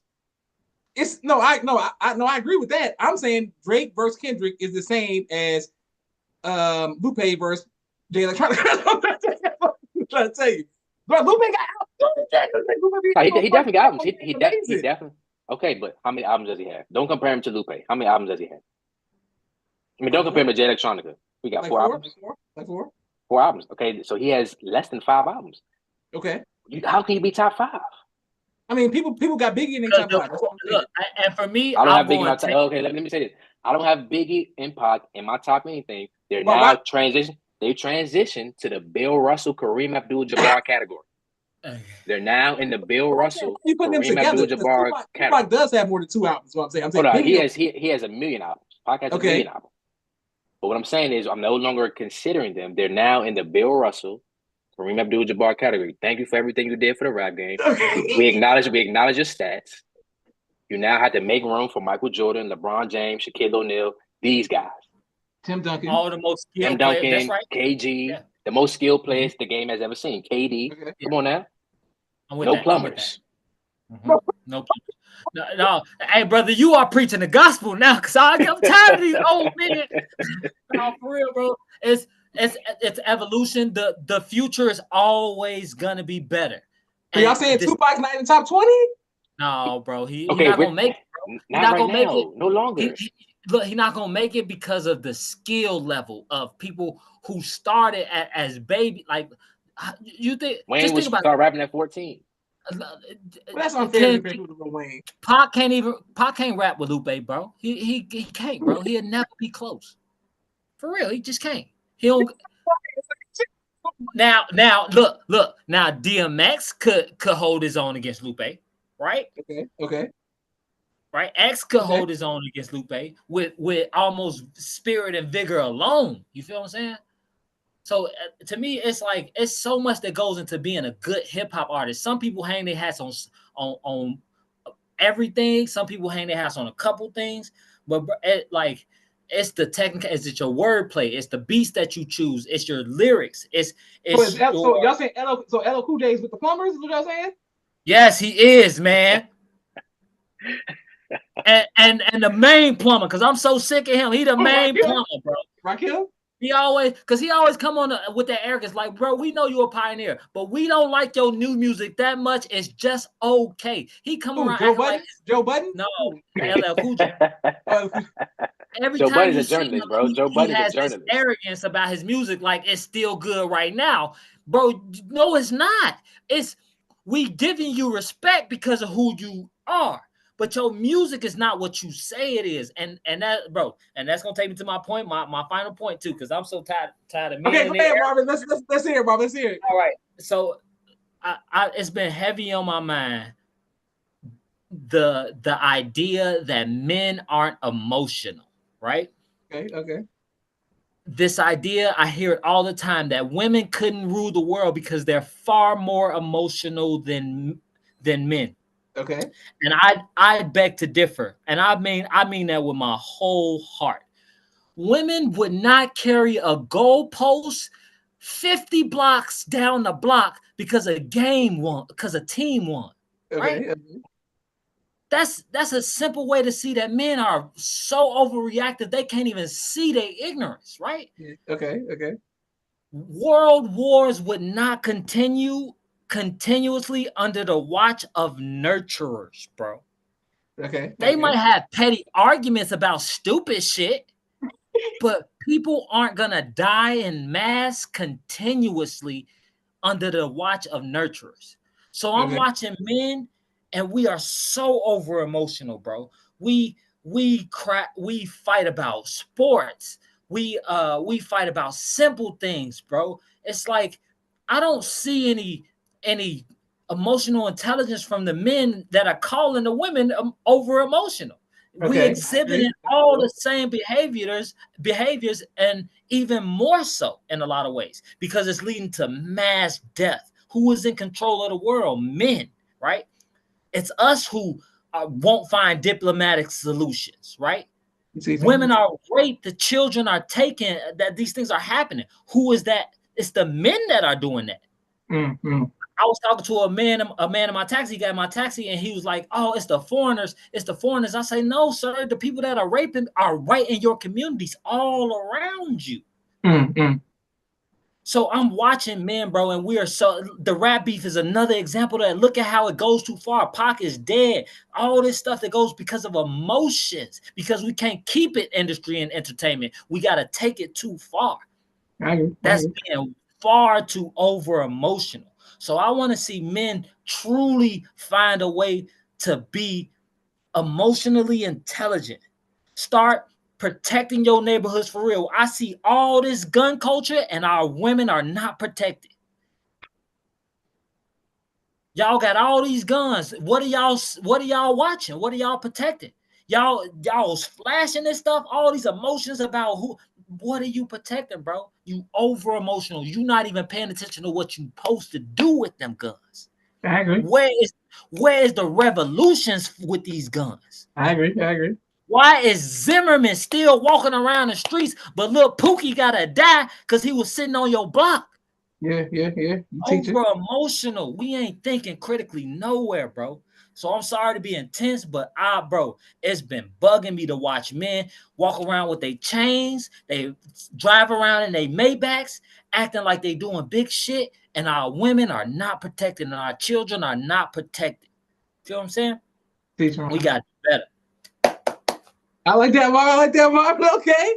I agree with that. I'm saying Drake versus Kendrick is the same as Lupe versus Jay Electronica. I'm trying to tell you, but Lupe got albums. He definitely got albums. He definitely. Okay, but how many albums does he have? Don't compare him to Lupe. How many albums does he have? I mean, don't compare him to Jay Electronica. We got 4 albums. Like 4? 4 albums. Okay, so he has less than 5 albums. Okay. How can you be top 5? I mean, people got Biggie in their top 5. Look, and for me, I don't have Biggie in my top. Okay, let me say this. I don't have Biggie and Pac in my top anything. They're now transition. They transitioned to the Bill Russell, Kareem Abdul-Jabbar category. They're now in the Bill Russell, Kareem Abdul-Jabbar category. Pac does have more than 2 albums. What I'm saying. He has a million albums. Pac has a million albums. But what I'm saying is, I'm no longer considering them. They're now in the Bill Russell, Kareem Abdul-Jabbar category. Thank you for everything you did for the rap game. We acknowledge your stats. You now have to make room for Michael Jordan, LeBron James, Shaquille O'Neal, these guys. Tim Duncan. All the most skilled players. That's right. KG, the most skilled players the game has ever seen. KD. Okay. Come on now. No plumbers. No plumbers. No, hey brother, you are preaching the gospel now, because I'm tired of these old men. No, for real, bro. It's evolution. The future is always gonna be better. So y'all saying Tupac's not in the top 20? No, bro. He's not gonna make it. Bro. He's not gonna make it. No longer. He's not gonna make it because of the skill level of people who started as baby. Like you think Wayne was start rapping at 14. That's unfair to Wayne. Pac can't rap with Lupe, bro. He can't, bro. He'll never be close. For real, he just can't. He don't. Now look. Now DMX could hold his own against Lupe, right? Okay. Right, X could hold his own against Lupe with almost spirit and vigor alone. You feel what I'm saying? So to me, it's like it's so much that goes into being a good hip hop artist. Some people hang their hats on everything. Some people hang their hats on a couple things. But it's the technical. Is it your wordplay? It's the beats that you choose. It's your lyrics. So y'all saying LL Cool J is with the Plumbers? Is what y'all saying? Yes, he is, man. and the main plumber, because I'm so sick of him. He the main plumber, bro. Rakim? He always come on with that arrogance, like, bro, we know you're a pioneer, but we don't like your new music that much. It's just okay. He come around Joe Budden? No, LL Cool J. Every Joe time Budden's you a journalist, him, bro. Joe Budden has is a journalist. This arrogance about his music, like it's still good right now, bro. No, it's not. It's we giving you respect because of who you are. But your music is not what you say it is, and that, bro, and that's gonna take me to my point, my final point too, because I'm so tired of me. Okay, go ahead, Marvin. Let's hear it, Marvin. Let's hear it. All right. So, it's been heavy on my mind. The idea that men aren't emotional, right? Okay. This idea, I hear it all the time, that women couldn't rule the world because they're far more emotional than men. Okay. And I beg to differ. And I mean that with my whole heart. Women would not carry a goalpost 50 blocks down the block because a team won. Right? Okay. That's a simple way to see that men are so overreactive they can't even see their ignorance, right? Okay. World wars would not continue continuously under the watch of nurturers, bro. Okay. They might have petty arguments about stupid shit, But people aren't gonna die in mass continuously under the watch of nurturers. So I'm watching men, and we are so over emotional, bro. We fight about sports. We fight about simple things, bro. It's like I don't see any emotional intelligence from the men that are calling the women over emotional. We exhibiting all the same behaviors, and even more so in a lot of ways, because it's leading to mass death. Who is in control of the world? Men, right? It's us who won't find diplomatic solutions, right? Women are raped, the children are taken, that these things are happening. Who is that? It's the men that are doing that. Mm-hmm. I was talking to a man in my taxi, got in my taxi, and he was like, "Oh, it's the foreigners. It's the foreigners." I say, "No, sir. The people that are raping are right in your communities, all around you." Mm-hmm. So I'm watching men, bro, and we are so. The rap beef is another example of that. Look at how it goes too far. Pac is dead. All this stuff that goes because of emotions, because we can't keep it industry and entertainment. We got to take it too far. That's being far too over emotional. So I want to see men truly find a way to be emotionally intelligent. Start protecting your neighborhoods for real. I see all this gun culture and our women are not protected. Y'all got all these guns. What are y'all watching? What are y'all protecting? Y'all's flashing this stuff, all these emotions about who. What are you protecting, bro? You over emotional. You not even paying attention to what you supposed to do with them guns. I agree. Where is the revolutions with these guns? I agree. Why is Zimmerman still walking around the streets, but little Pookie gotta die because he was sitting on your block? Yeah. Over emotional. We ain't thinking critically nowhere, bro. So I'm sorry to be intense, but bro, it's been bugging me to watch men walk around with their chains, they drive around in their Maybachs, acting like they doing big shit, and our women are not protected, and our children are not protected. Feel what I'm saying? We got to do better. I like that, Marvin. Okay.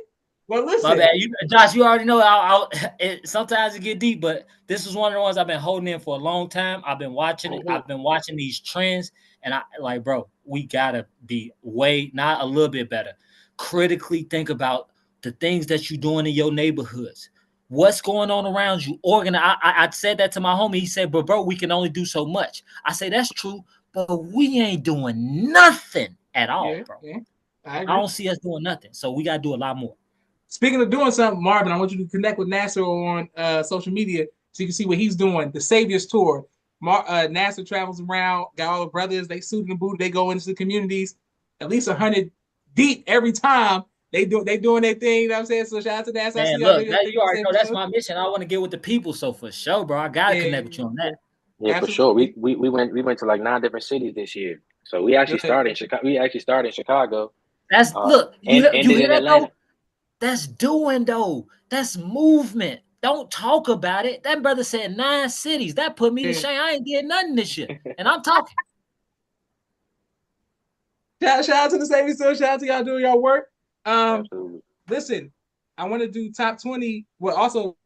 Well, listen. My bad. Josh, you already know sometimes it get deep, but this is one of the ones I've been holding in for a long time. I've been watching it. I've been watching these trends, and I like, bro, we gotta be not a little bit better. Critically think about the things that you're doing in your neighborhoods. What's going on around you? I said that to my homie. He said, but bro, we can only do so much. I say that's true, but we ain't doing nothing at all, bro. Yeah. I don't see us doing nothing. So we gotta do a lot more. Speaking of doing something, Marvin, I want you to connect with Nasser on social media so you can see what he's doing. The Saviors Tour. Nasser travels around, got all the brothers, they suited and booted, they go into the communities, at least 100 deep every time. They doing their thing, you know what I'm saying? So shout out to Nasser. Man, look, you already know that's my mission. I want to get with the people, so for sure, bro. I gotta connect with you on that. Yeah, absolutely. For sure. We went to like 9 different cities this year. So we actually started in Chicago. That's look, you hear that though? That's doing though. That's movement. Don't talk about it. That brother said 9 cities. That put me to shame. I ain't did nothing this year. And I'm talking. Shout out to the Saviors Tour. Shout out to y'all doing y'all work. Listen, I want to do top 20. Well, also,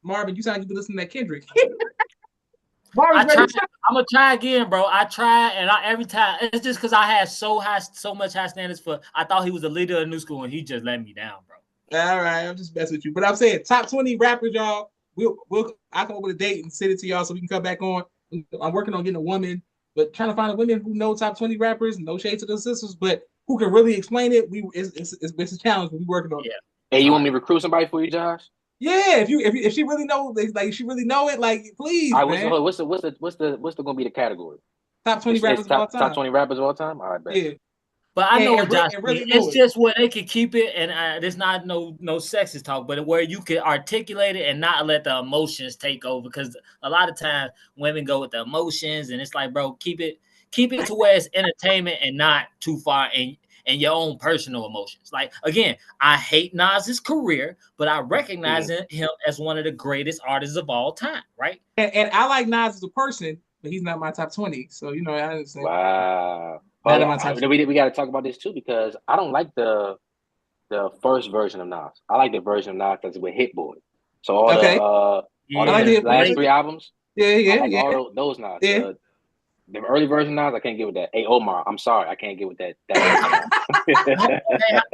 Marvin, you sound like you be listening to that Kendrick. I'm gonna try again, bro. I try, and every time it's just because I had so much high standards for. I thought he was the leader of the new school, and he just let me down, bro. All right, I'm just messing with you, but I'm saying top 20 rappers, y'all. I'll come up with a date and send it to y'all so we can come back on. I'm working on getting a woman, but trying to find a woman who know top 20 rappers. No shade to the sisters, but who can really explain it. It's a challenge. We working on it. Hey, you want me to recruit somebody for you, Josh? Yeah, if she really know, like she really know it, like please. All right, what's gonna be the category? Top 20 rappers of all time. Top 20 rappers of all time. All right, bet. Yeah. But I know what Josh really it's just where they can keep it, and there's not no sexist talk, but where you can articulate it and not let the emotions take over. Because a lot of times women go with the emotions, and it's like, bro, keep it to where it's entertainment and not too far in your own personal emotions. Like again, I hate Nas's career, but I recognize him as one of the greatest artists of all time, right? And I like Nas as a person, but he's not my top 20. So you know, I understand. Wow. We got to talk about this too because I don't like the the first version of Nas. I like the version of Nas that's with Hit Boy. So all the last 3 albums. Yeah. I like all those Nas. Yeah. The early version Nas, I can't get with that. Hey Omar, I'm sorry, I can't get with that.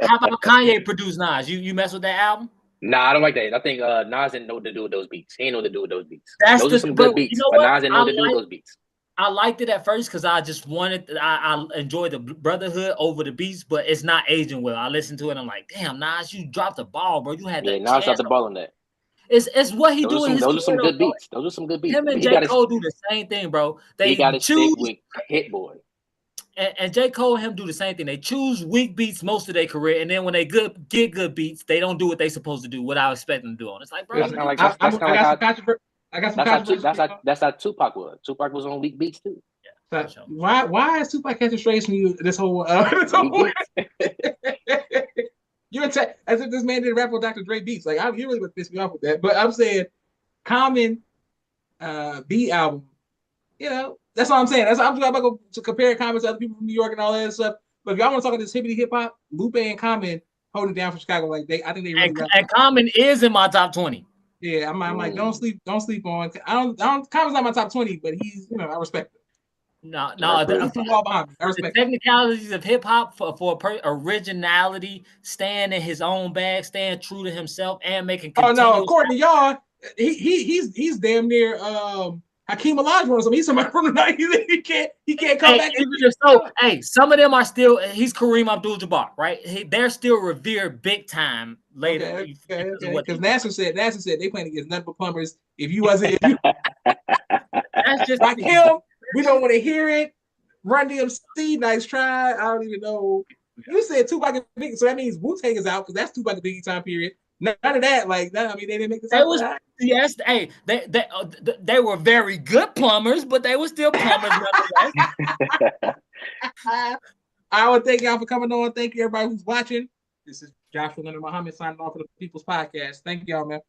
How about Kanye produced Nas? You mess with that album? Nah, I don't like that. I think Nas didn't know what to do with those beats. He ain't know what to do with those beats. Those are some good beats, you know, but Nas didn't know what to do with those beats. I liked it at first because I just I enjoyed the brotherhood over the beats, but it's not aging well. I listened to it and I'm like, damn, Nas, you dropped the ball, bro. You had that. Nas dropped the ball on that. It's what he do in his. Those are some good beats. Those are some good beats. Him and J. Cole do the same thing, bro. He got to stick with Hit Boy. And J. Cole and him do the same thing. They choose weak beats most of their career, and then when they get good beats, they don't do what they supposed to do. What I expect them to do on. It's like, bro, that's how Tupac was. Tupac was on weak beats too. Yeah. So why is Tupac catching strays from you this whole You're as if this man did rap on Dr. Dre beats. Like you really would piss me off with that. But I'm saying Common beat album, you know, that's what I'm saying. I'm about to go to compare Common to other people from New York and all that stuff. But if y'all want to talk about this hippity hip hop, Lupe and Common holding down for Chicago. Like I think they really and Common is in my top 20. Yeah, I'm like, don't sleep on. Common's not my top 20, but he's, you know, I respect it. No, the technicalities of hip hop for originality, staying in his own bag, staying true to himself, and making. Oh no, according to y'all, he's damn near Hakeem Olajuwon or something. He's somebody from the 90s. He can't come back. Hey, some of them are still. He's Kareem Abdul-Jabbar, right? They're still revered big time later. Okay. Because NASA said they playing against nothing but plumbers. If you that's just like him. We don't want to hear it. Run DMC, nice try. I don't even know. You said Tupac and Biggie, so that means Wu-Tang is out because that's Tupac and Biggie time period. None of that, like that. I mean, they didn't make this. Yes. Hey, they were very good plumbers, but they were still plumbers nonetheless. I want to thank y'all for coming on. Thank you everybody who's watching. This is Joshua Leonard Muhammad signing off for the People's Podcast. Thank y'all, man.